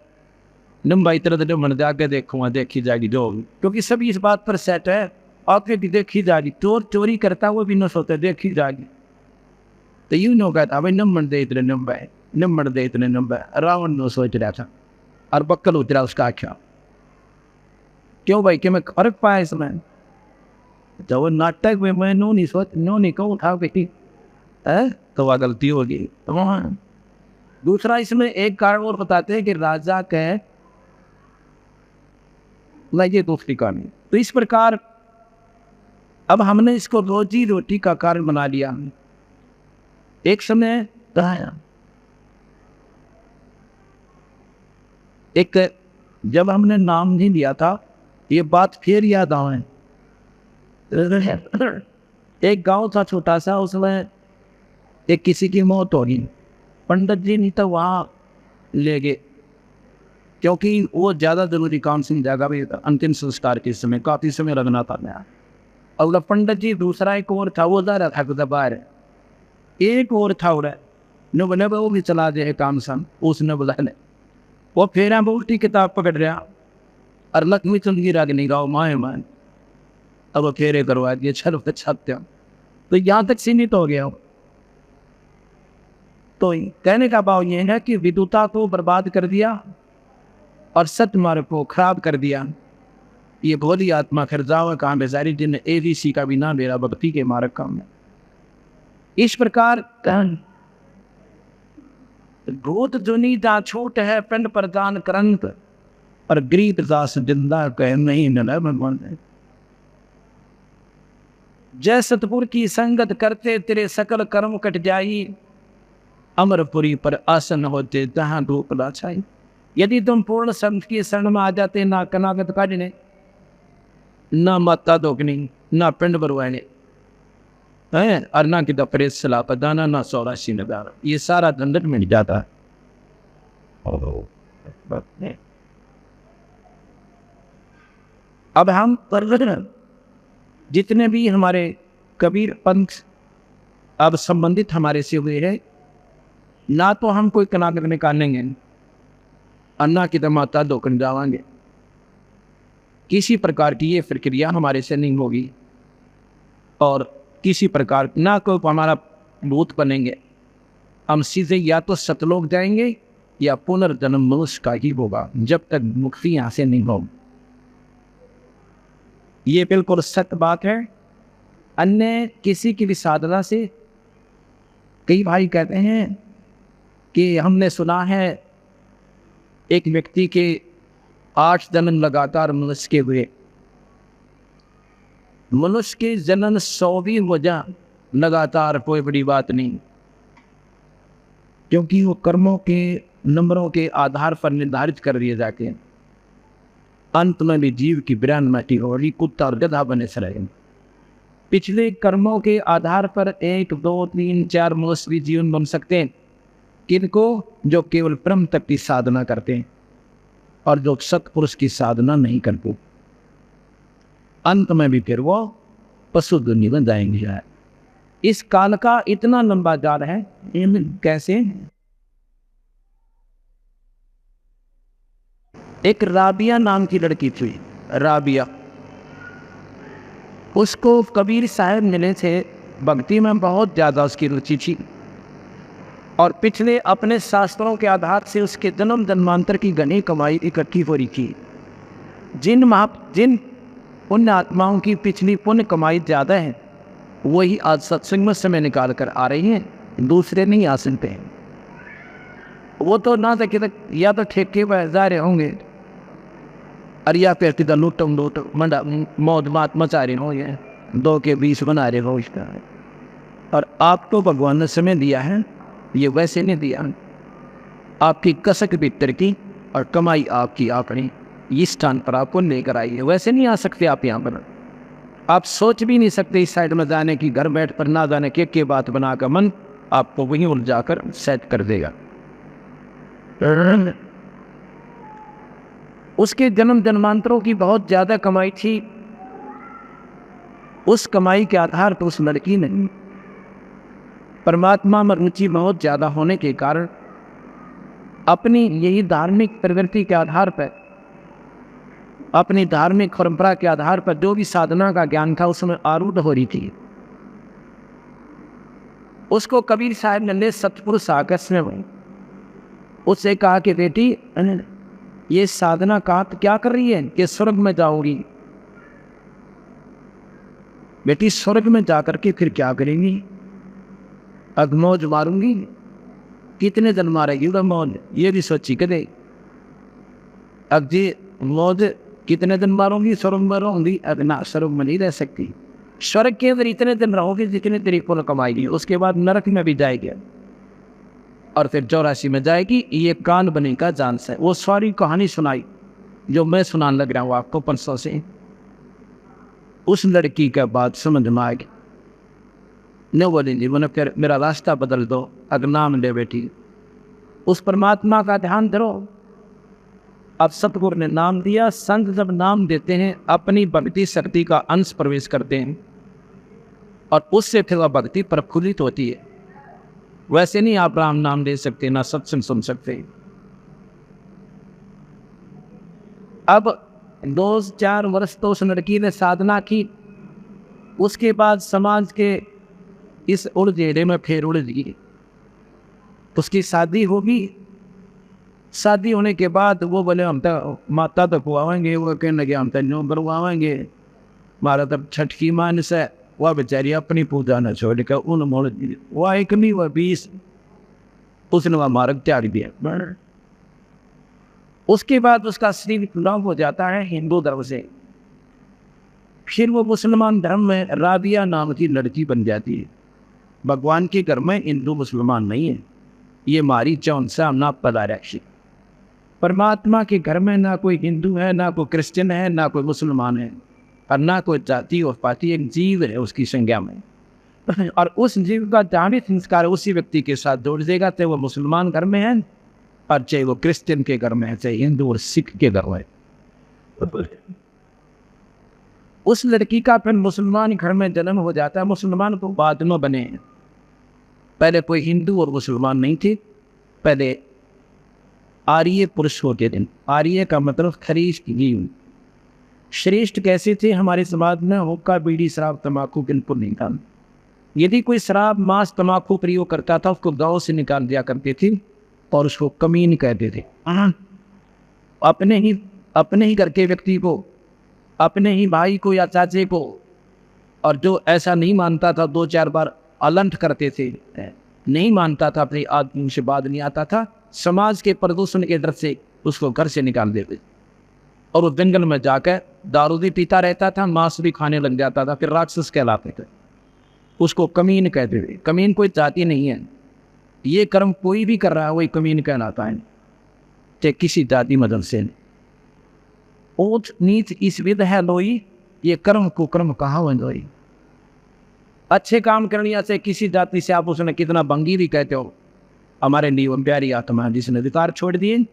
नंबर, इतना तो नंबर दे आगे देखूंगा देखी जाएगी जो, क्योंकि सभी इस बात पर सेट है आगे भी देखी जाएगी। चोर चोरी करता वो भी न सोते देखी जाएगी। तो यूं नो कहता भाई नंबर दे इतने नंबर, नंबर दे इतने नंबर। रावण नो सोच रहा था और बक्कल उतरा उसका आख्या। क्यों भाई, कि मैं फर्क पाया इसमें, तो वो नाटक में मैं नो नहीं सोच, नो नहीं कहूँ उठा बेटी तो वह गलती होगी। तो दूसरा इसमें एक कारण और बताते हैं कि राजा के लगे दूसरी कहानी। तो इस प्रकार अब हमने इसको रोजी रोटी का कारण बना लिया। एक समय एक जब हमने नाम नहीं लिया था, ये बात फिर याद आए। एक गांव था छोटा सा, उसमें एक किसी की मौत हो गई। पंडित जी नहीं तो वहाँ ले गए, क्योंकि वो ज़्यादा जरूरी काम से जगह भी अंतिम संस्कार के समय काफ़ी समय लगना था। मैं और पंडित जी दूसरा एक और था, वो जा रहा था कुछ बाहर। एक और था उड़े न बोले वो भी चला दे काम सन, उसने बोला ले वो फेरा बहुटी किताब पकड़ रहा और लक्ष्मी चंद की रागनी गाओ माए मान, अब वो फेरे करवा दिए छल छत्या। तो यहाँ तक सीमित हो गया। तो कहने का भाव ये है कि विदुता को बर्बाद कर दिया और सत्य मार्ग को खराब कर दिया। ये भोली आत्मा फिर जाओ कहाँ बेचारी, जिन्हें एबीसी का भी ना मेरा भक्ति के मार्ग का में। इस प्रकार भूत जुनी दा छूट है पिंड प्रदान करंत और गरीब दास जिंदा कह नहीं न भगवान। जय सतपुर की संगत करते तेरे सकल कर्म कट जाई, अमरपुरी पर आसन होते जहां धूप लाछाई। यदि तुम पूर्ण संत की शरण में आ जाते, ना कनागत काटने, ना माता धोकनी, ना पिंड बरवाने है, और ना कि प्रेस सलाह पदाना, ना सौराशी नदाना, ये सारा दंडन मिल जाता है। अब हम जितने भी हमारे कबीर पंथ अब संबंधित हमारे से हुए हैं, ना तो हम कोई कनागत निकालेंगे, अन्ना की माता धोकन जावांगे। किसी प्रकार की ये प्रक्रिया हमारे से नहीं होगी और किसी प्रकार ना कोई हमारा भूत बनेंगे। हम सीधे या तो सतलोक जाएंगे या पुनर्जन्म मनुष्य का ही होगा, जब तक मुक्ति यहाँ से नहीं होगी। ये बिल्कुल सत्य बात है। अन्य किसी की भी साधना से कई भाई कहते हैं कि हमने सुना है एक व्यक्ति के 8 जन्म लगातार मनुष्य के हुए। मनुष्य के जन्म 100 भी हो जा लगातार कोई बड़ी बात नहीं, क्योंकि वो कर्मों के नंबरों के आधार पर निर्धारित कर दिए जाते हैं। अंत में भी जीव की बिरान माटी होगी, कुत्ता और गधा बने से रहेंगे। पिछले कर्मों के आधार पर 1, 2, 3, 4 मनुष्य भी जीवन बन सकते हैं। किनको? जो केवल ब्रह्म तक की साधना करते हैं और जो सत्पुरुष की साधना नहीं करते, अंत में भी फिर वो पशु दुनिया में जाएंगे। इस काल का इतना लंबा जाल है, कैसे? एक राबिया नाम की लड़की थी, राबिया। उसको कबीर साहब मिले थे, भक्ति में बहुत ज़्यादा उसकी रुचि थी और पिछले अपने शास्त्रों के आधार से उसके जन्म जन्मांतर की घनी कमाई इकट्ठी हो रही थी। जिन पुण्य आत्माओं की पिछली पुण्य कमाई ज़्यादा है, वही आज सत्संग में समय निकाल कर आ रही हैं, दूसरे नहीं आ सकते हैं। वो तो ना तक या तो ठेके पर जा रहे होंगे और या फिर किधर लूटम मंडा मौत मात मचा रहे होंगे, 2 के 20 बना रहे हो इसका। और आपको भगवान ने समय दिया है, ये वैसे नहीं दिया। आपकी कसक भीतर की और कमाई आपकी अपनी इस स्थान पर आपको लेकर आई है, वैसे नहीं आ सकते आप यहाँ पर। आप सोच भी नहीं सकते इस साइड में जाने की, घर बैठ पर ना जाने के बात बनाकर मन आपको वहीं उलझा कर सेट कर देगा। उसके जन्म जन्मांतरों की बहुत ज्यादा कमाई थी। उस कमाई के आधार पर उस लड़की ने परमात्मा में रुचि बहुत ज्यादा होने के कारण अपनी यही धार्मिक प्रवृत्ति के आधार पर, अपनी धार्मिक परंपरा के आधार पर जो भी साधना का ज्ञान था उसमें आरूढ़ हो रही थी। उसको कबीर साहब ने सतपुरुष आकर्षण में उससे कहा कि बेटी ये साधना का क्या कर रही है कि स्वर्ग में जाओगी। बेटी स्वर्ग में जाकर के फिर क्या करेंगी? अब मौज मारूंगी, कितने दिन मारेगी वह मौज, ये भी सोची करे। अब जी मौज कितने दिन मारूंगी, स्वर्ग में रहूंगी, अब ना स्वर्ग में नहीं रह सकती। स्वर्ग के अंदर इतने दिन रहोगे जितने तेरी पुण्य कमाएगी, उसके बाद नरक में भी जाएगी और फिर 84 में जाएगी। ये कान बने का चांस है। वो सारी कहानी सुनाई जो मैं सुनाने लग रहा हूँ आपको परसों से। उस लड़की का बात समझ में आ गई। न बोले जी मैंने फिर मेरा रास्ता बदल दो, अगर नाम ले बेटी उस परमात्मा का ध्यान धरो। अब सतगुरु ने नाम दिया। संत जब नाम देते हैं अपनी भक्ति शक्ति का अंश प्रवेश करते हैं और उससे फिर वह भक्ति प्रफुल्लित होती है। वैसे नहीं आप राम नाम ले सकते, ना सत्संग सुन सकते। अब 2-4 वर्ष तो उस लड़की ने साधना की। उसके बाद समाज के इस उड़झेड़े में फिर उड़ गई। उसकी शादी होगी। शादी होने के बाद वो बोले हम तो माता तक खुआवेंगे, वो कहने लगे हम तो न्यू करवाएंगे, हमारा तब छठ की मानस है। वह बेचारी अपनी पूजा न छोड़ कर उन मोड़ वह 1 नहीं वह 20 उसने वह मार्ग त्याग दिया। उसके बाद उसका शरीर चुनाव हो जाता है हिंदू धर्म से। फिर वो मुसलमान धर्म में राबिया नाम की लड़की बन जाती है। भगवान के घर में हिंदू मुसलमान नहीं है, ये हमारी चौन सा ना पदारक्षी। परमात्मा के घर में ना कोई हिंदू है, ना कोई क्रिश्चियन है, ना कोई मुसलमान है और ना कोई जाति और पाति। एक जीव है उसकी संज्ञा में और उस जीव का जहाँ संस्कार उसी व्यक्ति के साथ जोड़ देगा, चाहे वो मुसलमान घर में है और चाहे वो क्रिश्चियन के घर में है, चाहे हिंदू और सिख के घर में। उस लड़की का फिर मुसलमान घर में जन्म हो जाता है। मुसलमान तो बाद में बने हैं, पहले कोई हिंदू और मुसलमान नहीं थे। पहले आर्य पुरुष होते थे। आर्य का मतलब श्रेष्ठ जीव। श्रेष्ठ कैसे थे? हमारे समाज में हुक्का बीड़ी शराब तंबाकू बिल्कुल नहीं था। यदि कोई शराब मांस तंबाकू प्रयोग करता था उसको गांव से निकाल दिया करते थे और उसको कमीन कहते थे। अपने ही घर के व्यक्ति को, अपने ही भाई को या चाचे को, और जो ऐसा नहीं मानता था 2-4 बार अलंठ करते थे। नहीं मानता था, अपने आदमी से बात नहीं आता था, समाज के प्रदूषण के डर से उसको घर से निकाल देते और वो जंगल में जाकर दारू भी पीता रहता था, मांस भी खाने लग जाता था, फिर राक्षस कहलाते थे। उसको कमीन कहते थे। कमीन कोई जाति नहीं है, ये कर्म कोई भी कर रहा है वही कमीन कहलाता है, चाहे किसी जाति मदद से नहीं। ऊंच नीच इस विध है लोई, ये कर्म को कर्म कहा लोई। अच्छे काम करने से किसी जाति से आप उसने कितना बंगी भी कहते हो, हमारे लिए वो प्यारी आत्मा जिसने अधिकार छोड़ दिए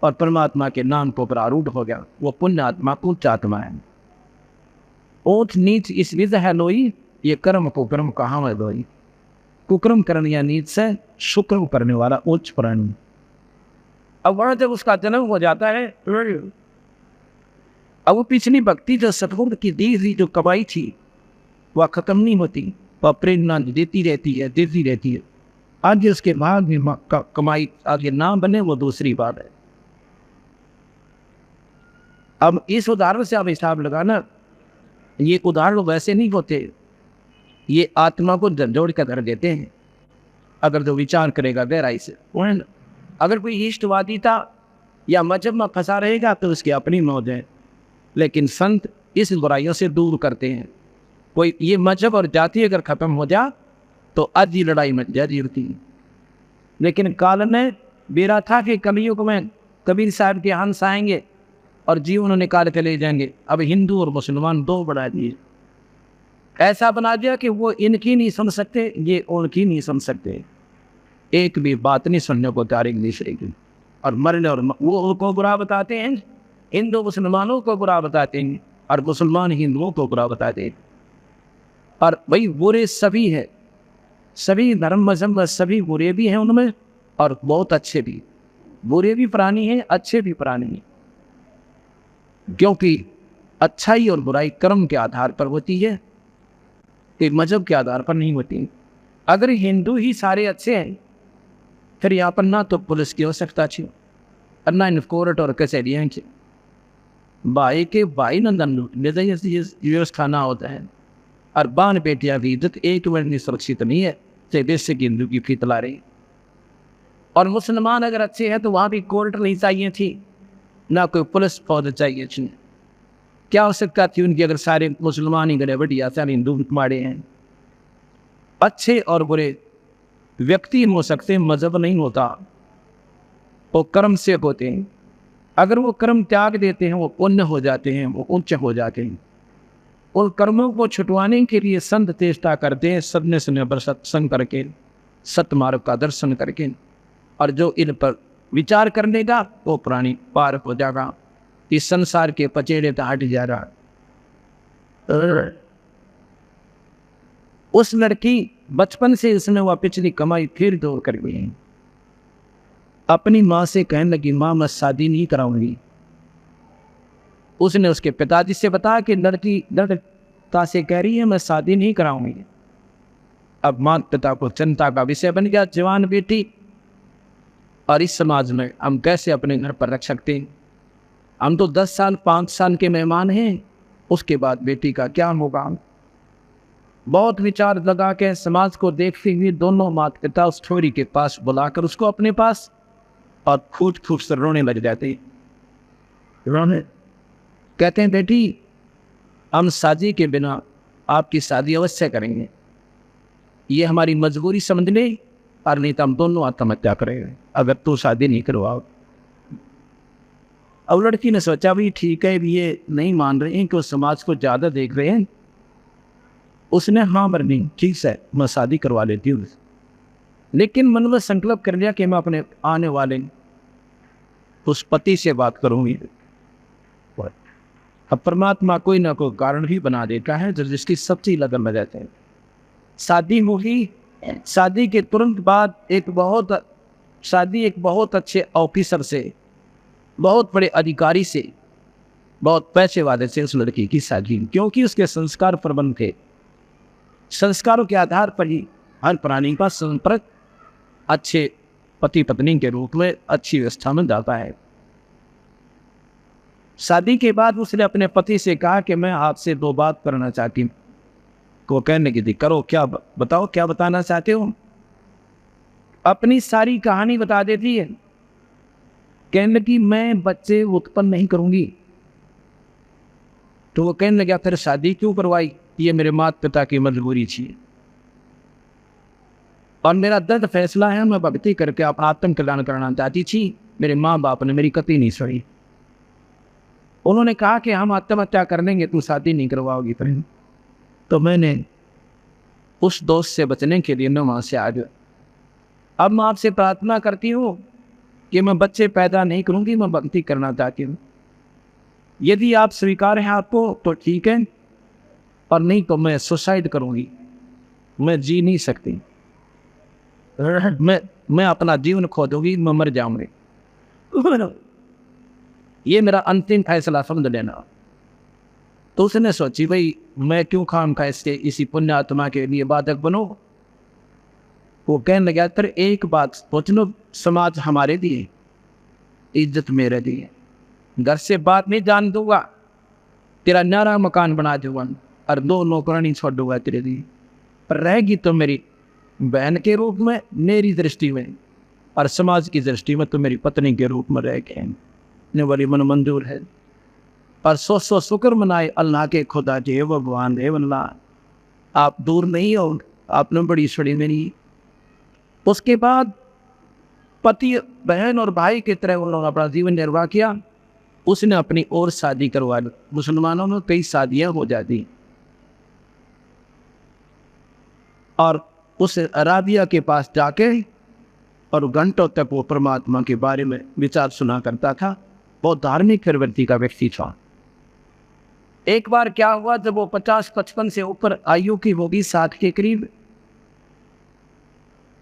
और परमात्मा के नाम को पर आरूढ़ हो गया, वो पुण्य आत्मा कुछ आत्मा है। ऊंच नीच इस विध है लोई, ये कर्म को कर्म कहा है लोई। कुकर्म करने या नीच से शुक्रम करने वाला उच्च प्राणी। अब वहां जब उसका जन्म हो जाता है, अब वो पिछली भक्ति जो सतगुरु की दी हुई जो कमाई थी वह खत्म नहीं होती, वह प्रेरणा देती रहती है। आज उसके बाद में कमाई आगे ना बने वो दूसरी बात है। अब इस उदाहरण से आप हिसाब लगाना, ये उदाहरण वैसे नहीं होते, ये आत्मा को झंझोड़ कर धर देते हैं अगर जो विचार करेगा गहराई से। अगर कोई इष्टवादिता या मजहब में फंसा रहेगा तो उसकी अपनी मौज है, लेकिन संत इस बुराइयों से दूर करते हैं। कोई ये मजहब और जाति अगर खत्म हो जा तो आज ही लड़ाई मच जाती है। लेकिन काल ने बेरा था कि कलयुग में कबीर साहब के हंस आएंगे और जीवन निकाल के ले जाएंगे। अब हिंदू और मुसलमान 2 बना दिए, ऐसा बना दिया कि वो इनकी नहीं सुन सकते, ये उनकी नहीं सुन सकते, एक भी बात नहीं सुनने को तैयार नहीं सकेगी। और मरने और वो उनको बुरा बताते हैं, हिंदू मुसलमानों को बुरा बताते हैं और मुसलमान हिंदुओं को बुरा बताते हैं। और भाई बुरे सभी है, सभी धर्म मजहब में सभी बुरे भी हैं उनमें और बहुत अच्छे भी। बुरे भी प्राणी हैं, अच्छे भी प्राणी हैं, क्योंकि अच्छाई और बुराई कर्म के आधार पर होती है, एक मजहब के आधार पर नहीं होती। अगर हिंदू ही सारे अच्छे हैं फिर यहाँ पर ना तो पुलिस की आवश्यकता थी और ना इन कोर्ट और कचहरियाँ की। भाई के भाई नंदन व्यवस्था ना होता है और बान बेटियां की इज्जत एक मिनट नहीं सुरक्षित नहीं है, चाहे देश से हिंदू की फीत ला रही। और मुसलमान अगर अच्छे हैं तो वहाँ भी कोर्ट नहीं चाहिए थी, ना कोई पुलिस फौज चाहिए थी। क्या आवश्यकता थी उनकी, अगर सारे मुसलमान ही गए बढ़िया, सारे हिंदू माड़े हैं। अच्छे और बुरे व्यक्ति हो सकते हैं, मजहब नहीं होता, वो कर्म से होते हैं। अगर वो कर्म त्याग देते हैं वो पुण्य हो जाते हैं, वो उच्च हो जाते हैं। उन कर्मों को छुटवाने के लिए संत चेष्टा करते हैं, सदने सुने पर सत्संग करके, सतमार्ग का दर्शन करके। और जो इन पर विचार कर लेगा वो प्राणी पार हो जाएगा, इस संसार के पचेड़े तो हट जा रहा। उस लड़की बचपन से इसने वह पिछली कमाई फिर दौड़ कर गई। अपनी माँ से कहने लगी, माँ मैं शादी नहीं कराऊंगी। उसने उसके पिताजी से बताया कि लड़की दृढ़ता से कह रही है मैं शादी नहीं कराऊंगी। अब माता पिता को चिंता का विषय बन गया, जवान बेटी, और इस समाज में हम कैसे अपने घर पर रख सकते हैं? हम तो 10 साल 5 साल के मेहमान हैं, उसके बाद बेटी का क्या होगा? बहुत विचार लगा के समाज को देखते हुए दोनों माता पिता उस छोरी के पास बुलाकर उसको अपने पास, और फूट फूट से रोने लग जाते। रोने कहते हैं, बेटी हम शादी के बिना आपकी शादी अवश्य करेंगे, ये हमारी मजबूरी समझ ले, और नहीं तो हम दोनों आत्महत्या करेंगे अगर तू शादी नहीं करवाओ। अब लड़की ने सोचा भी ठीक है, भी ये नहीं मान रहे हैं कि वो समाज को ज़्यादा देख रहे हैं। उसने हाँ मरनी ठीक है मैं शादी करवा लेती हूँ, लेकिन मन में संकल्प कर लिया कि मैं अपने आने वाले उस पति से बात करूँगी। अब परमात्मा कोई ना कोई कारण ही बना देता है जिसकी सच्ची लगन में रहते हैं। शादी होगी, शादी के तुरंत बाद एक बहुत अच्छे ऑफिसर से, बहुत बड़े अधिकारी से, बहुत पैसे वाले से उस लड़की की शादी, क्योंकि उसके संस्कार प्रबल थे। संस्कारों के आधार पर ही हर प्राणी का संपर्क अच्छे पति पत्नी के रूप में अच्छी व्यवस्था में जाता है। शादी के बाद उसने अपने पति से कहा कि मैं आपसे 2 बात करना चाहती हूँ। वो कहने की थी, करो, क्या बताओ, क्या बताना चाहते हो? अपनी सारी कहानी बता देती है। कहने लगी मैं बच्चे उत्पन्न नहीं करूंगी। तो वो कहने लगा फिर शादी क्यों करवाई? ये मेरे माता पिता की मजबूरी थी, और मेरा दर्द फैसला है, मैं भक्ति करके आप आत्म कल्याण करना चाहती थी। मेरे माँ बाप ने मेरी कतई नहीं सुनी। उन्होंने कहा कि हम आत्महत्या कर लेंगे, तू शादी नहीं करवाओगी। फिर तो मैंने उस दोस्त से बचने के लिए मैं वहाँ से आ गया। अब मैं आपसे प्रार्थना करती हूँ कि मैं बच्चे पैदा नहीं करूँगी, मैं भक्ति करना चाहती हूँ। यदि आप स्वीकार हैं आपको तो ठीक है, और नहीं तो मैं सुसाइड करूँगी। मैं जी नहीं सकती, मैं अपना जीवन खो दूँगी, मैं मर जाऊँगी। ये मेरा अंतिम फैसला समझ लेना। तो उसने सोची भाई मैं क्यों खाम खा इसके इसी पुण्य आत्मा के लिए बाधक बनो। वो कहने लगा फिर एक बात सोच लो, समाज हमारे लिए, इज्जत मेरे लिए, घर से बात नहीं जान दूंगा, तेरा न्यारा मकान बना दूंगा और 2 नौकरानी छोड़ दूंगा तेरे लिए, पर रहेगी तो मेरी बहन के रूप में मेरी दृष्टि में, और समाज की दृष्टि में तो मेरी पत्नी के रूप में रह गए। बड़ी मन मंजूर है। पर 100 शुक्र मनाए अल्लाह के खुदा जे भगवान है, अल्लाह आप दूर नहीं हो, आपने बड़ी छड़ी मेरी। उसके बाद पति बहन और भाई की तरह उन्होंने अपना जीवन निर्वाह किया। उसने अपनी और शादी करवा ली। मुसलमानों में कई शादियां हो जाती, और उस राबिया के पास जाके और घंटों तक वो परमात्मा के बारे में विचार सुना करता था। बहुत धार्मिक प्रवृत्ति का व्यक्ति था। एक बार क्या हुआ, जब वो 50-55 से ऊपर आयु की होगी, 60 के करीब,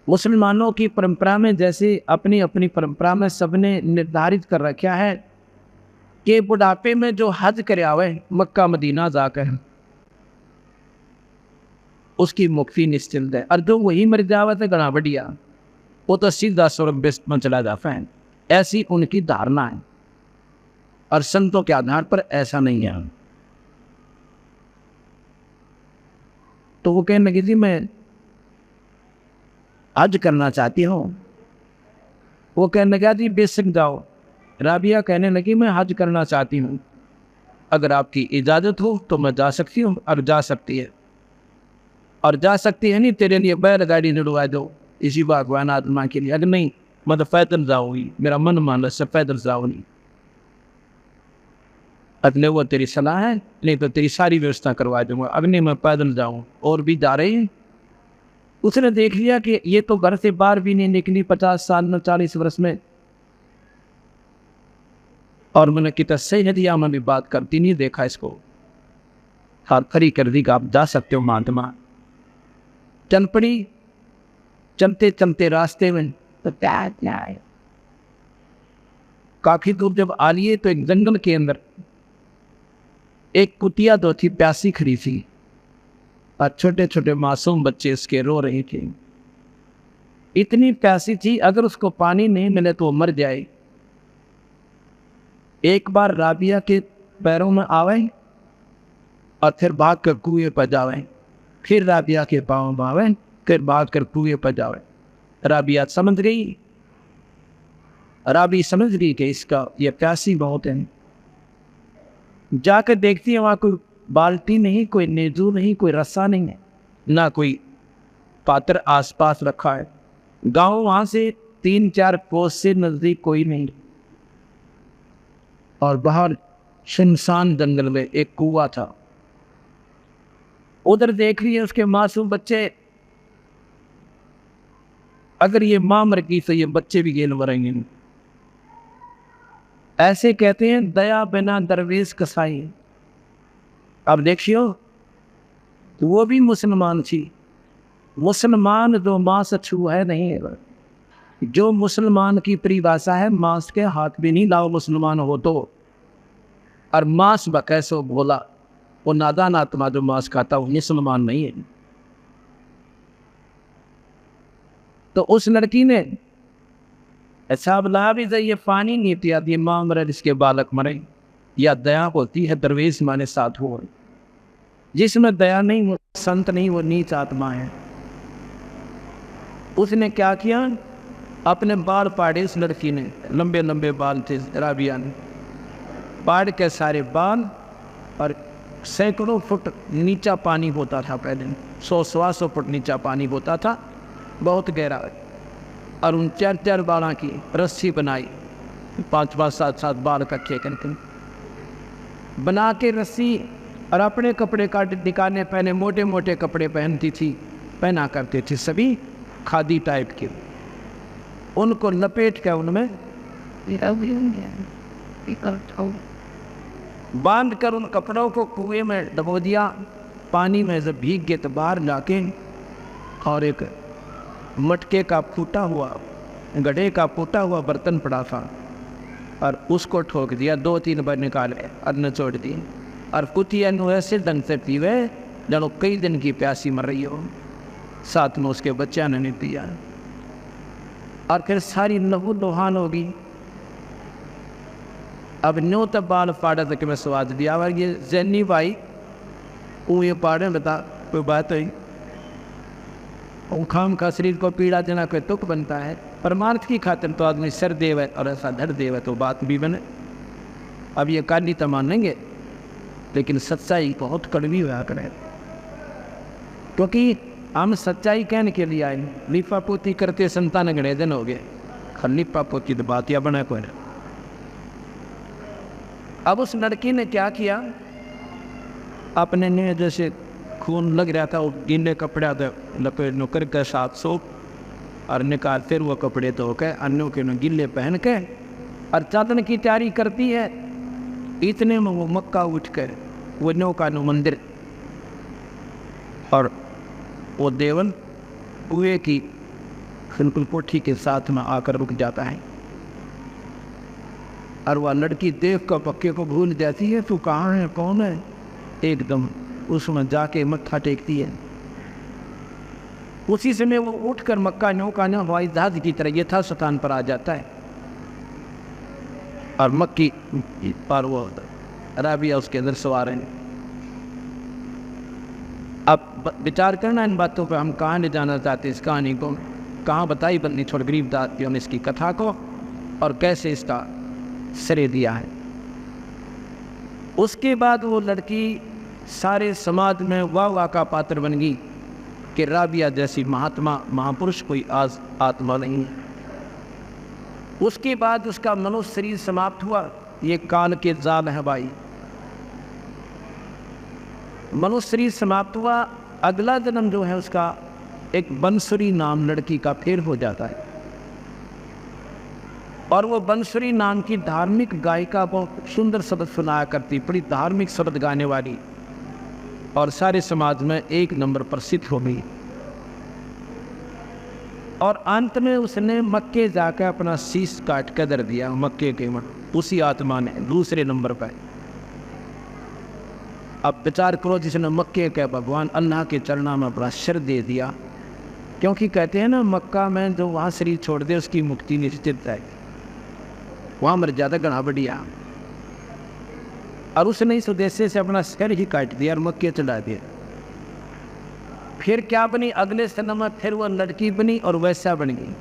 मुसलमानों की परंपरा में जैसे अपनी अपनी परंपरा में सबने निर्धारित कर रखा है कि बुढ़ापे में जो हज करे आवे मक्का मदीना जाकर उसकी मुक्ति निश्चित है, और जो वही मर जावा तो गणा बढ़िया, वो तो सीधा स्वर्ग में चला जाता है। ऐसी उनकी धारणा है, और संतों के आधार पर ऐसा नहीं है। तो वो कहने लगी थी मैं हज करना चाहती हूँ। वो कहने लगा थी बेशक जाओ। राबिया कहने लगी मैं हज करना चाहती हूँ, अगर आपकी इजाज़त हो तो मैं जा सकती हूँ, और जा सकती है, और जा सकती है नहीं, तेरे लिए बैलगाड़ी जुड़वा दो इसी भगवान आत्मा के लिए। अगर नहीं मैं तो पैदल जाऊँगी, मेरा मन मान से पैदल जाऊँगी। अगले वो तेरी सलाह है, नहीं तो तेरी सारी व्यवस्था करवा दूंगा। अगले मैं पैदल जाऊँ, और भी जा रहे हैं। उसने देख लिया कि ये तो घर से बाहर भी नहीं निकली 50 साल में, 40 वर्ष में, और मैंने कितना सही दिया, मैं भी बात करती नहीं देखा इसको, हाथ खड़ी कर दी कि आप जा सकते हो महात्मा। चल पड़ी। चलते चलते रास्ते में तो काफी दूर जब आ लिए तो एक जंगल के अंदर एक कुतिया दो थी, प्यासी खड़ी थी, और छोटे छोटे मासूम बच्चे इसके रो रहे थे। इतनी प्यासी थी, अगर उसको पानी नहीं मिले तो वो मर जाए। एक बार राबिया के पैरों में आवे और फिर भाग कर कुएं पर जावे, फिर राबिया के पाँव में आवे, फिर भाग कर कुएं पर जावे। राबिया समझ गई, राबी समझ गई कि इसका ये प्यासी बहुत है। जाकर देखती है वहाँ कोई बाल्टी नहीं, कोई नेजू नहीं, कोई रस्सा नहीं है, ना कोई पात्र आसपास रखा है। गांव वहां से 3-4 कोस से नजदीक कोई नहीं, और बाहर सुनसान जंगल में एक कुआं था। उधर देख रही है उसके मासूम बच्चे। अगर ये मां मर गई तो ये बच्चे भी गेल मरेंगे। ऐसे कहते हैं दया बिना दरवेश कसाई। अब देखियो, तो वो भी मुसलमान थी। मुसलमान जो मांस छू है नहीं, जो मुसलमान की परिभाषा है मांस के हाथ भी नहीं लाओ मुसलमान हो तो। और मांस कैसो बोला, वो नादान आत्मा जो मांस खाता वो मुसलमान नहीं है। तो उस लड़की ने ऐसा बोला भी ये पानी नहीं पिया, ये मां मरे इसके बालक मरे। या दया होती है दरवेश माने साथ हो, जिसमें दया नहीं वो संत नहीं, वो नीच आत्मा है। उसने क्या किया, अपने बाल पाड़े। उस लड़की ने लंबे लंबे बाल थे, राबिया ने पाड़ के सारे बाल, और सैकड़ों फुट नीचा पानी होता था पहले, 100-125 फुट नीचा पानी होता था, बहुत गहरा। और उन 4-4 बालों की रस्सी बनाई, 5-5, 7-7 बाल इकट्ठे करके बना के रस्सी, और अपने कपड़े का निकालने पहने मोटे मोटे कपड़े पहनती थी, पहना करते थे सभी खादी टाइप के। उनको लपेट के उनमें बांध कर उन कपड़ों को कुएं में डबो दिया। पानी में जब भीग गए तो बाहर लाके, और एक मटके का फूटा हुआ, गड्ढे का फूटा हुआ बर्तन पड़ा था, और उसको ठोक दिया। 2-3 बार निकाले और निचोड़ दिए, और कुतिया ऐसे ढंग से पीवे जनो कई दिन की प्यासी मर रही हो। साथ में उसके बच्चा ने नहीं पिया, और फिर सारी लहू लोहान होगी। अब न्यू तब बाल फाड़ा तक में स्वाद दिया। और ये जैनी भाई वो ये पाड़े बता कोई बात हुई, खाम का शरीर को पीड़ा देना कोई तुक बनता है। परमार्थ की खातिर तो आदमी सर देवे और ऐसा धर देवे तो बात भी बने। अब ये काली तो मानेंगे, लेकिन सच्चाई बहुत कड़वी हुआ करे, क्योंकि हम सच्चाई कहने के लिए आए। लिपा पोती करते संतान गणे दिन हो गए, लिपा पोती तो बात या बना कोई। अब उस लड़की ने क्या किया, अपने ने जैसे खून लग रहा था, वो गीले कपड़े लपेट नौकर के साथ सो, और निकाल फिर वो कपड़े धो के अन्यों के गिले पहन के, और चादर की तैयारी करती है। इतने में वो मक्का उठ कर वो नौका नो मंदिर, और वो देवन कुएं की बिल्कुल कोठी के साथ में आकर रुक जाता है। और वह लड़की देख कर पक्के को भूल जाती है, तू कहाँ है, कौन है, एकदम उसमें जाके मत्था टेकती है। उसी समय वो उठकर मक्का नौका न हवाई जहाज की तरह यथास्थान पर आ जाता है, और मक्की पर वो राबिया उसके अंदर सवार है। अब विचार करना इन बातों पर, हम कहाँ ले जाना चाहते इस कहानी को, कहाँ बताई बंदी छोड़ गरीबदास ने इसकी कथा को, और कैसे इसका श्रेय दिया है। उसके बाद वो लड़की सारे समाज में वाह वाह का पात्र बन गई कि राबिया जैसी महात्मा महापुरुष कोई आज आत्मा नहीं है। उसके बाद उसका मनुष्य शरीर समाप्त हुआ। ये काल के जाल है भाई। मनुष्य शरीर समाप्त हुआ। अगला जन्म जो है उसका एक बंसुरी नाम लड़की का फिर हो जाता है, और वो बंसुरी नाम की धार्मिक गायिका बहुत सुंदर शब्द सुनाया करती, बड़ी धार्मिक शब्द गाने वाली, और सारे समाज में एक नंबर प्रसिद्ध हो गई। और अंत में उसने मक्के जाकर अपना शीश काट कर दर दिया मक्के के में, उसी आत्मा ने दूसरे नंबर पर। अब विचार करो, जिसने मक्के के भगवान अल्लाह के चरणों में अपना सिर दे दिया, क्योंकि कहते हैं ना मक्का में जो वहाँ शरीर छोड़ दे उसकी मुक्ति निश्चित है, वहाँ मर जाता घना बढ़िया। और उसने इस उद्देश्य से अपना सिर ही काट दिया और मक्के चढ़ा दिया। फिर क्या बनी? अगले जन्म में फिर वो लड़की बनी और वैसा बन गई।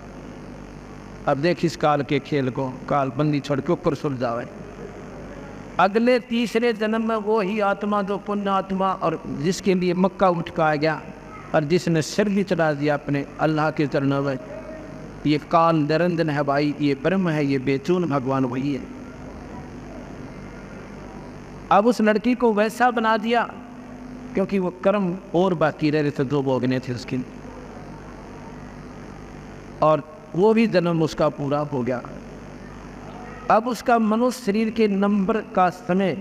अब देख इस काल के खेल को, काल बंदी छोड़ के ऊपर सुलझावे। अगले तीसरे जन्म में वो ही आत्मा जो पुण्य आत्मा और जिसके लिए मक्का उठकाया गया और जिसने सिर भी चढ़ा दिया अपने अल्लाह के चरणों में, ये काल निरंजन है भाई, ये ब्रह्म है, ये बेचून भगवान वही है। अब उस लड़की को वैसा बना दिया क्योंकि वो कर्म और बाकी रह रहे थे, दो भोगने थे उसके, और वो भी जन्म उसका पूरा हो गया। अब उसका मनुष्य शरीर के नंबर का समय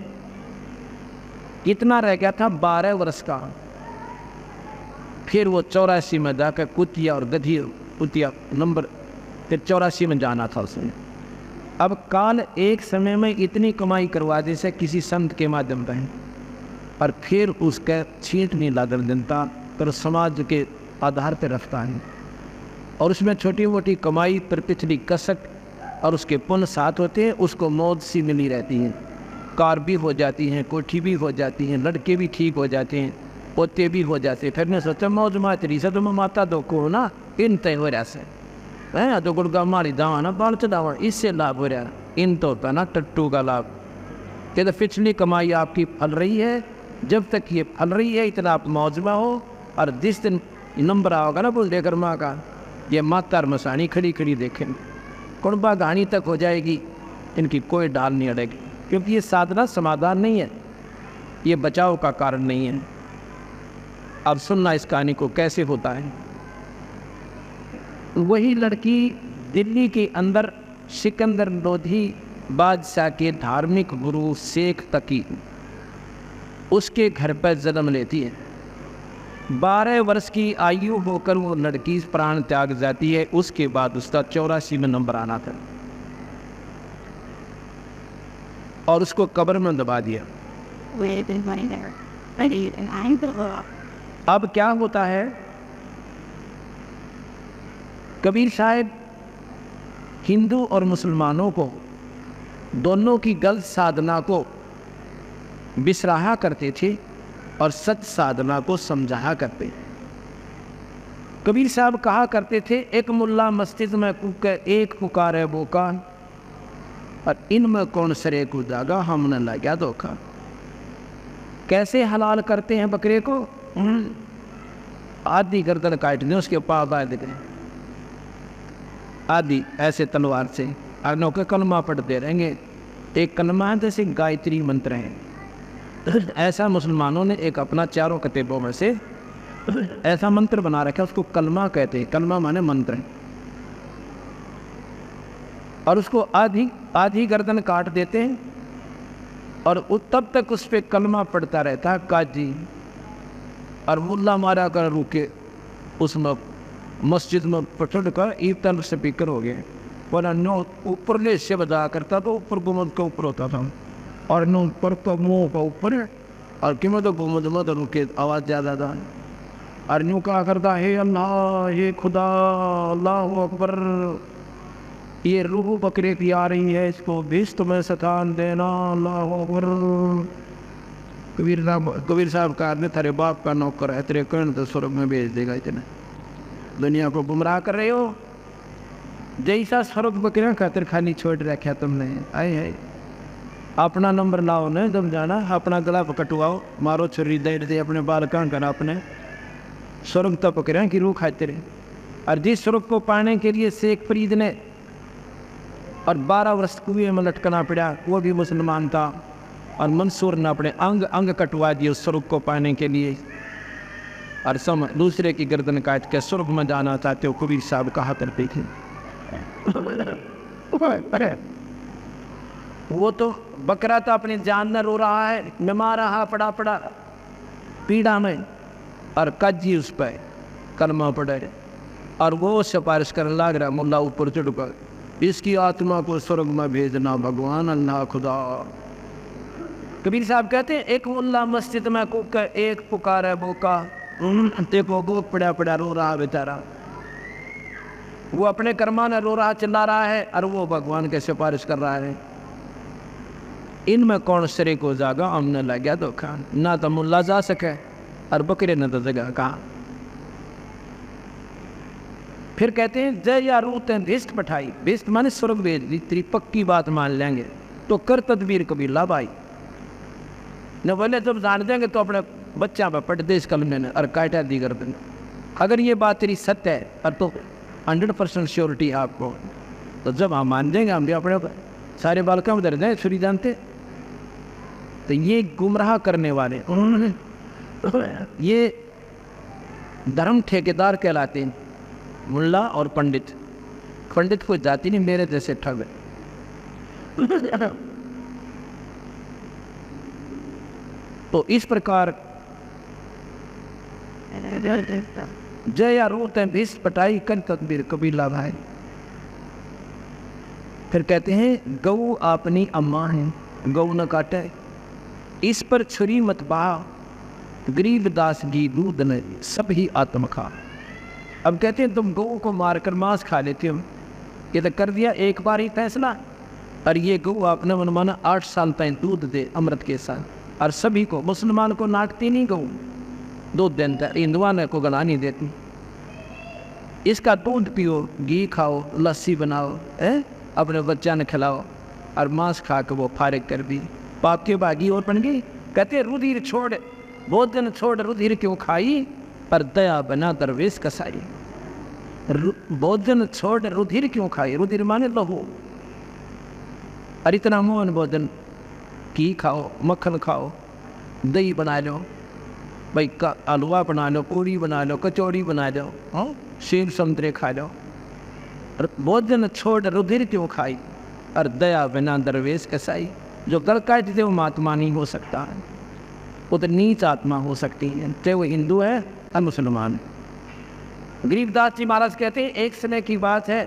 कितना रह गया था? 12 वर्ष का। फिर वो 84 में जाकर कुतिया और गधी कुतिया नंबर, फिर 84 में जाना था उसने। अब काल एक समय में इतनी कमाई करवा दे से किसी संत के माध्यम पर, और फिर उसका छींट नहीं लादर जनता पर समाज के आधार पर रखता है, और उसमें छोटी मोटी कमाई पर पिछली कसक और उसके पुण्य साथ होते हैं, उसको मौज सी मिली रहती हैं। कार भी हो जाती हैं, कोठी भी हो जाती हैं, लड़के भी ठीक हो जाते हैं, पोते भी हो जाते हैं। फिर मैं सोचा मौज मातरी से तो मैं माता दो को ना इन तय हो रहा से है तो गुड़गा मारी दावा ना बाल चढ़ावा, इससे लाभ हो रहा। इन तो होता ना टट्टू का लाभ कि तो पिछली कमाई आपकी फल रही है, जब तक ये फल रही है इतना आप मौज में हो, और जिस दिन नंबर आओगा ना बुल्ढे कर्मा का, ये माता और मसानी खड़ी खड़ी देखें कुणबा कहानी तक हो जाएगी, इनकी कोई डाल नहीं अड़ेगी, क्योंकि ये साधना समाधान नहीं है, ये बचाव का कारण नहीं है। अब सुनना इस कहानी को कैसे होता है। वही लड़की दिल्ली के अंदर सिकंदर लोधी बादशाह के धार्मिक गुरु शेख तकी उसके घर पर जन्म लेती है। 12 वर्ष की आयु होकर वो लड़की प्राण त्याग जाती है। उसके बाद उसका 84 में नंबर आना था और उसको कब्र में दबा दिया। अब क्या होता है, कबीर साहब हिंदू और मुसलमानों को दोनों की गलत साधना को बिसराहा करते थे और सच साधना को समझाया करते। कबीर साहब कहा करते थे, एक मुल्ला मस्जिद में एक पुकारे बोकान, और इनमें कौन सरे को जागा हमने लगा धोखा। कैसे हलाल करते हैं बकरे को? आधी गर्दन काट दें, उसके पाँव बांध दें, आदि ऐसे तलवार से अग्नों के कलमा पढ़ते रहेंगे। एक कलमा है जैसे गायत्री मंत्र है, ऐसा मुसलमानों ने एक अपना चारों कतेबों में से ऐसा मंत्र बना रखा है, उसको कलमा कहते हैं। कलमा माने मंत्र है, और उसको आधी आधी गर्दन काट देते हैं और तब तक उस पर कलमा पड़ता रहता है काजी। और मुल्ला मारा कर रुके उसमें मस्जिद में पटड़ कर ईतन स्पीकर हो गए, वरना नो ऊपरले से बजा करता तो ऊपर गुमद के ऊपर होता था, और नो ऊपर तो मुँह का ऊपर है, और कि मैं तो गुमद में तो रुके आवाज़ ज़्यादा था। और यूँ कहा करता, हे अल्लाह, हे खुदा, अल्लाह अकबर, ये रूह बकरे की आ रही है, इसको बेच तो मैं सतान देना, अल्लाह अकबर। कबीर साहब कहा, ने तेरे बाप का नौकर है, तेरे कर्ण तो स्वर्ग में भेज देगा। इतना दुनिया को गुमराह कर रहे हो, जैसा स्वर्ग बकरियाँ खातिर खानी छोड़ रखा तुमने। आए है अपना नंबर लाओ न जब जाना, अपना गला कटवाओ, मारो छुरी दे दे अपने बाल कहाँ कर अपने स्वर्ग तप करें कि रूह खाते रहे। और जिस स्वर्ग को पाने के लिए शेख फरीद ने और 12 वर्ष कुएं में लटकना पड़ा, वो भी मुसलमान था। और मंसूर ने अपने अंग अंग कटवा दिए उस स्वर्ग को पाने के लिए। और सम दूसरे की गर्दन काट के स्वर्ग में जाना चाहते हो, कबीर साहब कहा करते थे। वो तो बकरा तो अपनी जान न रो रहा है, बीमार रहा पड़ा पड़ा पीड़ा में, और काजी उस पर कलमा पड़े और वो सिफारिश करने लग रहा, मुल्ला ऊपर चढ़ कर, इसकी आत्मा को स्वर्ग में भेजना भगवान अल्लाह खुदा। कबीर साहब कहते हैं एक मुल्ला मस्जिद में कुक, एक पुकारा बोका, देखो वो पड़ा पड़ा रो रहा बेचारा, वो अपने कर्मा ने रो रहा चिल्ला रहा है और वो भगवान के सिफारिश कर रहा है। इनमें कौन शरीक हो जाएगा? हमने लग गया धोखा, ना तो मुल्ला जा सके और बकरे न तो जगह कहा। फिर कहते हैं जय या रूत भिष्ट पठाई, भिष्ट माने स्वर्ग भेज दी, तेरी पक्की बात मान लेंगे तो कर तदबीर कबीला भाई। न बोले जब जान देंगे तो अपने बच्चा पर पट देश कलम ने और काटा दी कर देंगे। अगर ये बात तेरी सत्य है और तो 100% श्योरिटी है आपको, तो जब हम मान देंगे हम भी अपने सारे बालका में दर्द दें छुरी जानते। तो ये गुमराह करने वाले उन्होंने ये धर्म ठेकेदार कहलाते हैं, मुल्ला और पंडित। पंडित कोई जाति नहीं, मेरे जैसे ठग। तो इस प्रकार जय आरोत है भिष्ट पटाई कर तकबीर कबीला भाई। फिर कहते हैं गऊ अपनी अम्मा है, गऊ न काटे, इस पर छुरी मत बहा, गरीबदास की दूध न सब ही आत्म खा। अब कहते हैं तुम गऊ को मारकर मांस खा लेते हो, ये तो कर दिया एक बार ही फैसला। और ये गऊ आपने मनमाना 8 साल तक दूध दे अमृत के साथ, और सभी को, मुसलमान को नाटती नहीं गऊ, दूध देता, हिंदुआ ने को गला नहीं देती। इसका दूध पियो, घी खाओ, लस्सी बनाओ, अपने बच्चा ने खिलाओ, और मांस खा के वो फारिग कर भी पाप के बागी और बन गई। कहते रुधिर छोड़ भोजन छोड़ रुधिर क्यों खाई, पर दया बना दरवेश कसाई। भोजन छोड़ रुधिर क्यों खाई, रुधिर माने लहू, और इतना मोहन भोजन, घी खाओ, मक्खन खाओ, दही बना लो भाई, का हलवा बना लो, पूरी बना लो, कचौड़ी बना लो, सेब संतरे खा लो। भोजन छोड़ रुधिर क्यों खाई, और दया बिना दरवेश कसाई। जो गल काटते वो महात्मा नहीं हो सकता है, वो तो नीच आत्मा हो सकती है, चाहे वो हिंदू है या मुसलमान है। गरीबदास जी महाराज कहते हैं एक समय की बात है,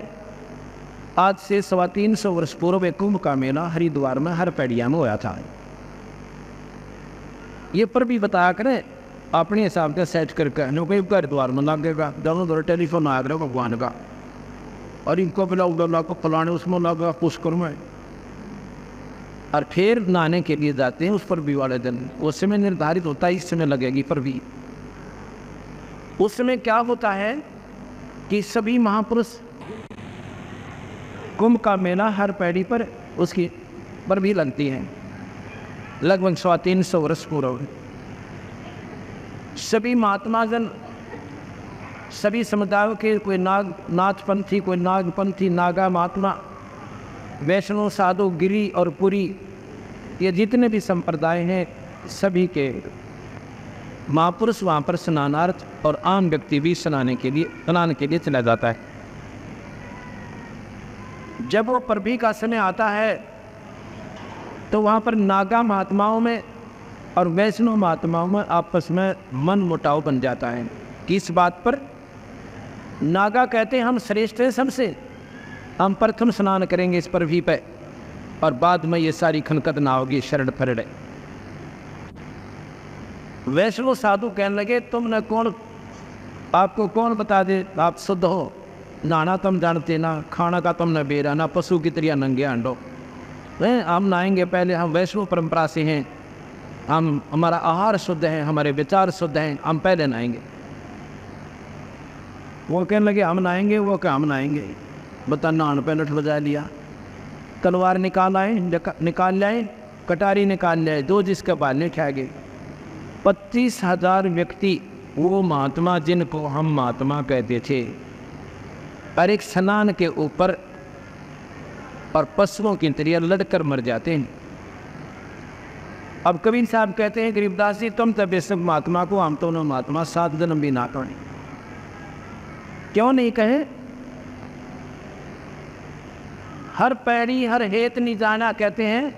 आज से 350 वर्ष पूर्व एक कुंभ का मेला हरिद्वार में हर पैड़िया में होया था। ये पर भी बताया करें अपने हिसाब से सेट करके, हरिद्वार में लगेगा, दोनों दोनों टेलीफोन आया करेगा भगवान का, और इनको बिला उड़ा को फलाने उसमें लगा पुष्कर में, और फिर नहाने के लिए जाते हैं उस पर भी वाले दिन। उस समय निर्धारित होता है इस समय लगेगी पर भी। उस समय क्या होता है कि सभी महापुरुष कुंभ का मेला हर पैड़ी पर उसकी पर भी लगती है, लगभग 350 वर्ष पूर्व। सभी महात्मा जन, सभी समुदायों के, कोई नाथपंथी, कोई नागपंथी, नागा महात्मा, वैष्णव, साधु, गिरी और पुरी, ये जितने भी संप्रदाय हैं सभी के महापुरुष वहाँ पर स्नानार्थ, और आम व्यक्ति भी स्नान के लिए चला जाता है। जब वो परभी का समय आता है तो वहाँ पर नागा महात्माओं में और वैष्णव महात्माओं में आपस में मन मुटाव बन जाता है। किस बात पर? नागा कहते हैं हम श्रेष्ठ हैं सबसे, हम प्रथम स्नान करेंगे इस परभी पे, और बाद में ये सारी खनकत ना होगी शरण फरड़े। वैष्णव साधु कहने लगे तुमने कौन, आपको कौन बता दे आप शुद्ध हो, नहाना तुम जानते ना, खाना का तुमने बेरा ना, पशु की तरह नंगे अंडो। हम नहाएंगे पहले, हम वैष्णव परंपरा से हैं, हम, हमारा आहार शुद्ध है, हमारे विचार शुद्ध हैं, हम पहले नहाएंगे। वो कहने लगे हम नहाएंगे, वो क्या हम नहाएंगे, बता नहान पे लठ बजा लिया, तलवार निकाल लाए, कटारी निकाल ले, दो जिसके बाल खा गए। 25,000 व्यक्ति वो महात्मा जिनको हम महात्मा कहते थे, और एक स्नान के ऊपर और पशुओं की तरह लड़कर मर जाते हैं। अब कबीर साहब कहते हैं गरीबदास जी तुम तो बेशक महात्मा को, हम तो महात्मा 7 जन्म भी ना करें। क्यों नहीं कहे? हर पैड़ी हर हेत नहीं जाना, कहते हैं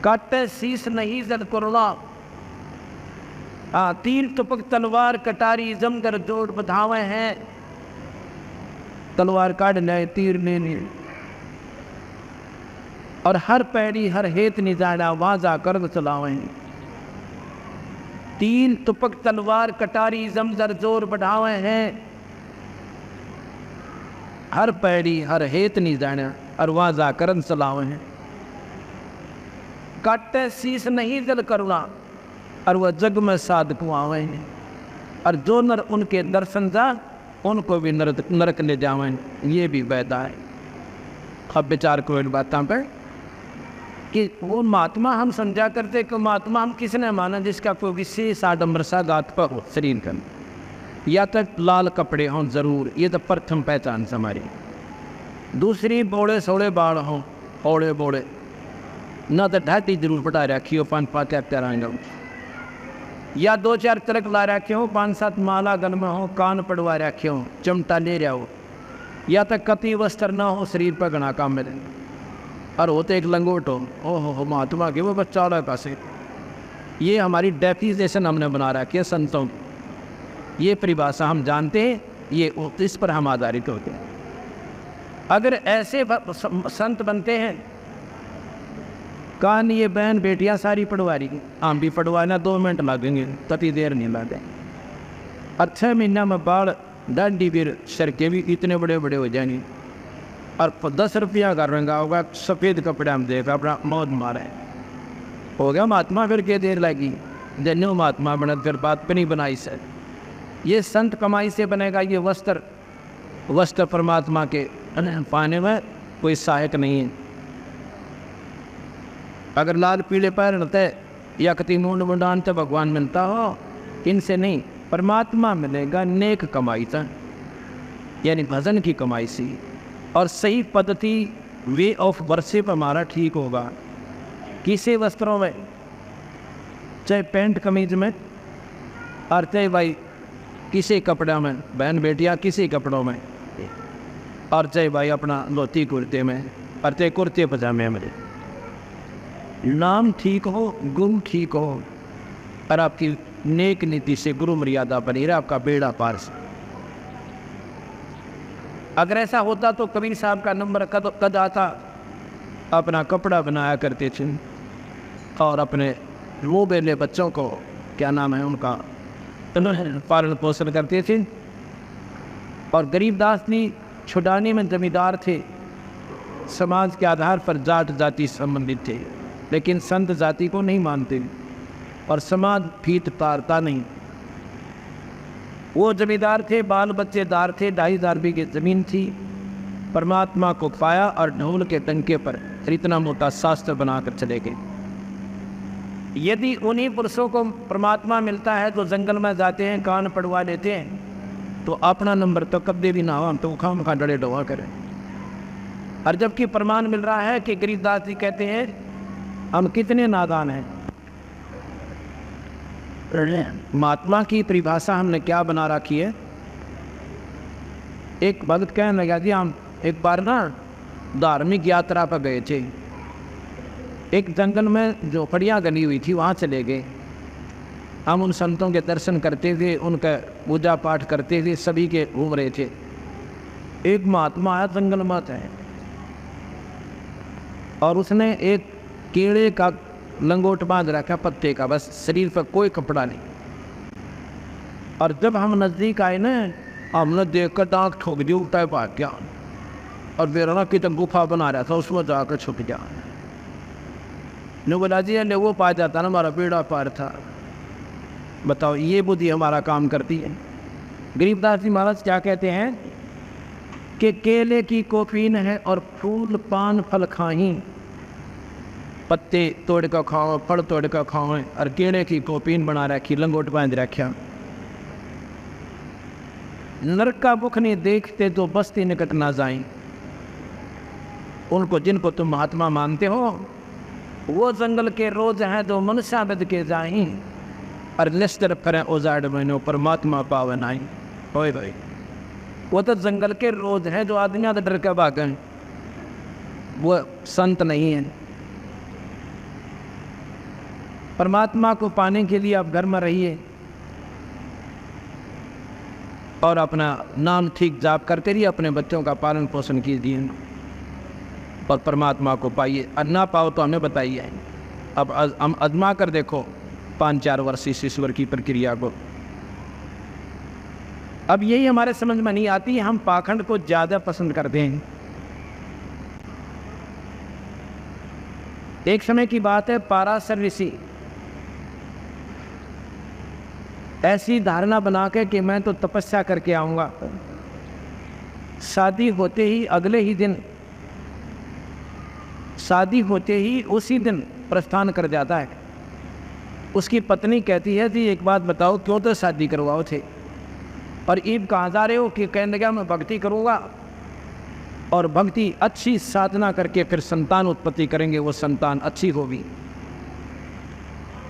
काटे शीश नहीं जल करुणा, तीर तुपक तलवार कटारी जमकर जोड़ बधावे हैं। तलवार काट ले, तीर ले ले, और हर पैड़ी हर हेत नहीं जाना, वहां जाकर चलावे। तीर तुपक तलवार कटारी जमकर जोर बढ़ावे हैं। हर पैड़ी हर हेत नहीं जाना, और वहां जाकर चलावे हैं। काटे शीश नहीं जल करुणा, और वह जग में साधक आवे हैं। और जो नर उनके दर्शन जा, उनको भी नरक ले जावें। ये भी वैदा है। अब विचार को इन बातों पर कि वो महात्मा हम समझा करते कि महात्मा हम किसने माना जिसका कोई विशेष आडम्बर सा गात पर हो शरीर का, या तक लाल कपड़े हों जरूर, ये तो प्रथम पहचान से हमारी। दूसरी बोड़े सोड़े बाढ़ हों, ओड़े बोड़े ना, तो ढाती जरूर पटा रखी हो, 5-5 तेरह, या 2-4 तिलक ला रखे हो, 5-7 माला गल में हो, कान पड़वा रखे हो, चमटा ले रहा हो, या तक कति वस्त्र ना हो, शरीर पर घना काम मिले, और होते एक लंगोट हो। ओहो महात्मा के वो बच्चा वाला पासे। ये हमारी डेफिनेशन हमने बना रखी है संतों की, ये परिभाषा हम जानते हैं, ये इस पर हम आधारित होते हैं। अगर ऐसे संत बनते हैं, कान ये बहन बेटियां सारी पढ़वा रही, हम भी पढ़वाना 2 मिनट लगेंगे, तभी देर नहीं लगे। और 6 महीना में बाल डांडी भी सड़के भी इतने बड़े बड़े हो जाएंगे, और 10 रुपया कर रहा होगा, सफ़ेद कपड़े हम देगा अपना मौत मारे। हो गया महात्मा, फिर क्या देर लगी? जन्यो महात्मा बना, फिर बात पर नहीं बनाई सर। ये संत कमाई से बनेगा, ये वस्त्र परमात्मा के पाने में कोई सहायक नहीं है। अगर लाल पीले पैर रहते या कति मुंड मुंडान तो भगवान मिलता हो, इनसे नहीं, परमात्मा मिलेगा नेक कमाई था, यानी भजन की कमाई से, और सही पद्धति वे ऑफ वर्शिप हमारा ठीक होगा। किसी वस्त्रों में, चाहे पैंट कमीज में, और चाहे भाई किसी कपड़े में, बहन बेटियां किसी कपड़ों में, और चाहे भाई अपना धोती कुर्ते में, और चाहे कुर्ते पजामे में, नाम ठीक हो, गुण ठीक हो, और आपकी नेक नीति से गुरु मर्यादा बनी रहे, आपका बेड़ा पार से। अगर ऐसा होता तो कबीर साहब का नंबर कद आता। अपना कपड़ा बनाया करते थे, और अपने वो बेले बच्चों को, क्या नाम है उनका, पालन पोषण करते थे। और गरीबदास जी छुड़ाने में जमींदार थे, समाज के आधार पर जाट जाति संबंधित थे, लेकिन संत जाति को नहीं मानते, और समाज फीत तारता नहीं। वो जमींदार थे, बाल बच्चेदार थे, 2,500 बीघे जमीन थी। परमात्मा को पाया और ढोल के टंके पर इतना मोटा शास्त्र बनाकर चले गए। यदि उन्हीं पुरुषों को परमात्मा मिलता है तो जंगल में जाते हैं, कान पड़वा लेते हैं, तो अपना नंबर तो कभी भी ना हो, हम तो खाम खा डरे डोहा करें। और जबकि प्रमाण मिल रहा है कि गरीबदास जी कहते हैं हम कितने नादान हैं। महात्मा की परिभाषा हमने क्या बना रखी है। एक भक्त कहने लगा जी, हम एक बार ना धार्मिक यात्रा पर गए थे, एक जंगल में झोपड़ियाँ गली हुई थी, वहाँ चले गए। हम उन संतों के दर्शन करते थे, उनका पूजा पाठ करते थे, सभी के घूम रहे थे। एक महात्मा आया जंगल में है, और उसने एक केले का लंगोट बांध रखा, पत्ते का, बस शरीर पर कोई कपड़ा नहीं। और जब हम नज़दीक आए ना, हमने देख कर दांत ठोक दी, उल्टा भाग गया, और बेरना की तो गुफा बना रहा था, उसमें जाकर छुप गया। ने बोला जी ने वो पा जाता ना, हमारा बेड़ा पार था। बताओ, ये बुद्धि हमारा काम करती है। गरीबदास जी महाराज क्या कहते हैं कि केले की कोपीन है और फूल पान फल खाही, पत्ते तोड़ कर खाओ, फल तोड़ कर खाओ, और केड़े की कोपीन बना रखी, लंगोट बांध रखा। नरक का मुख नहीं देखते तो बस्ती निकट ना जाए। उनको जिनको तुम महात्मा मानते हो वो जंगल के रोज हैं तो मनुष्य बद के जाए, और निस्तर करें उजाड़ महीनों परमात्मा पावन आई। होए भाई, वो तो जंगल के रोज हैं जो आदमी तो डर के भागे, वो संत नहीं है। परमात्मा को पाने के लिए आप घर में रहिए और अपना नाम ठीक जाप करते रहिए, अपने बच्चों का पालन पोषण कीजिए और परमात्मा को पाइए। ना पाओ तो हमें बताइए। अब हम आजमा कर देखो 5-4 वर्ष इस ईश्वर की प्रक्रिया को। अब यही हमारे समझ में नहीं आती, हम पाखंड को ज़्यादा पसंद करते हैं। एक समय की बात है, पाराशर ऋषि ऐसी धारणा बना के कि मैं तो तपस्या करके आऊँगा, शादी होते ही अगले ही दिन, शादी होते ही उसी दिन प्रस्थान कर जाता है। उसकी पत्नी कहती है कि एक बात बताओ, क्यों तो शादी करवाओ थे और ईब कहाँ जा रहे हो? कि कहने लगा मैं भक्ति करूँगा और भक्ति अच्छी साधना करके फिर संतान उत्पत्ति करेंगे, वो संतान अच्छी होगी।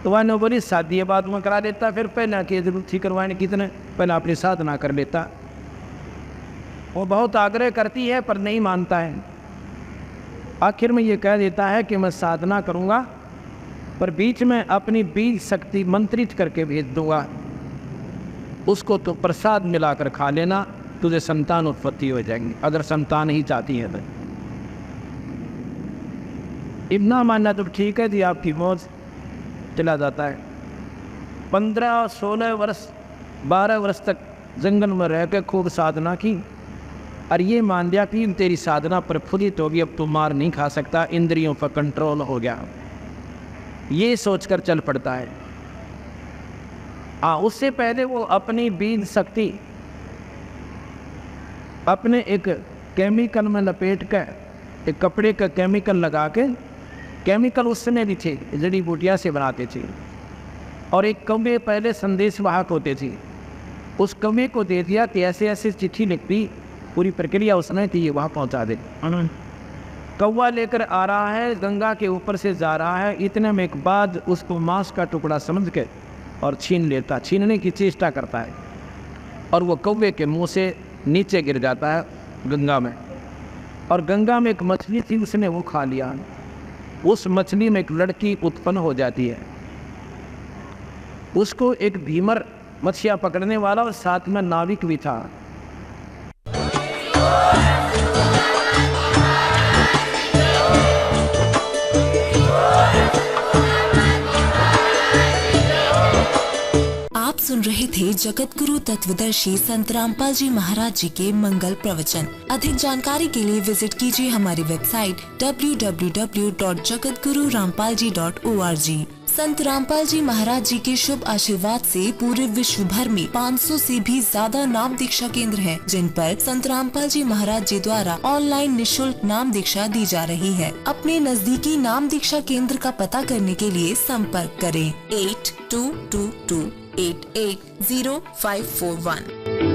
तो वह ने बोली शादी ये बात में करा देता, फिर पहले की जरूरत थी करवाने कितने, पहले अपनी साधना कर लेता। वो बहुत आग्रह करती है पर नहीं मानता है। आखिर में ये कह देता है कि मैं साधना करूँगा पर बीच में अपनी बीज शक्ति मंत्रित करके भेज दूँगा, उसको तो प्रसाद मिलाकर खा लेना, तुझे संतान उत्पत्ति हो जाएंगी, अगर संतान ही चाहती है तो। इतना मानना तो ठीक है जी, आपकी मौज। चला जाता है। 15, 16 वर्ष, 12 वर्ष तक जंगल में रह कर खूब साधना की और ये मान लिया कि तेरी साधना प्रफुल्लित होगी, अब तू मार नहीं खा सकता, इंद्रियों पर कंट्रोल हो गया, ये सोचकर चल पड़ता है। उससे पहले वो अपनी बीज शक्ति अपने एक केमिकल में लपेट कर, एक कपड़े का केमिकल लगा के, केमिकल उस समय भी थे, जड़ी बूटियाँ से बनाते थे, और एक कौवे पहले संदेश वाहक होते थे, उस कौवे को दे दिया कि ऐसे ऐसे चिट्ठी लिख दी, पूरी प्रक्रिया उसने थी, ये वहाँ पहुँचा दे। कौवा लेकर आ रहा है, गंगा के ऊपर से जा रहा है, इतने में एक बाद उसको मांस का टुकड़ा समझ के और छीन लेता, छीनने की चेष्टा करता है और वो कौवे के मुंह से नीचे गिर जाता है गंगा में, और गंगा में एक मछली थी, उसने वो खा लिया। उस मछली में एक लड़की उत्पन्न हो जाती है, उसको एक भीमर मछलियाँ पकड़ने वाला और साथ में नाविक भी था। आप सुन रहे थे जगत गुरु तत्वदर्शी संत रामपाल जी महाराज जी के मंगल प्रवचन। अधिक जानकारी के लिए विजिट कीजिए हमारी वेबसाइट www.jagatgururampalji.org। संत रामपाल जी महाराज जी के शुभ आशीर्वाद से पूरे विश्व भर में 500 से भी ज्यादा नाम दीक्षा केंद्र हैं, जिन पर संत रामपाल जी महाराज जी द्वारा ऑनलाइन निशुल्क नाम दीक्षा दी जा रही है। अपने नजदीकी नाम दीक्षा केंद्र का पता करने के लिए संपर्क करें 8222880541।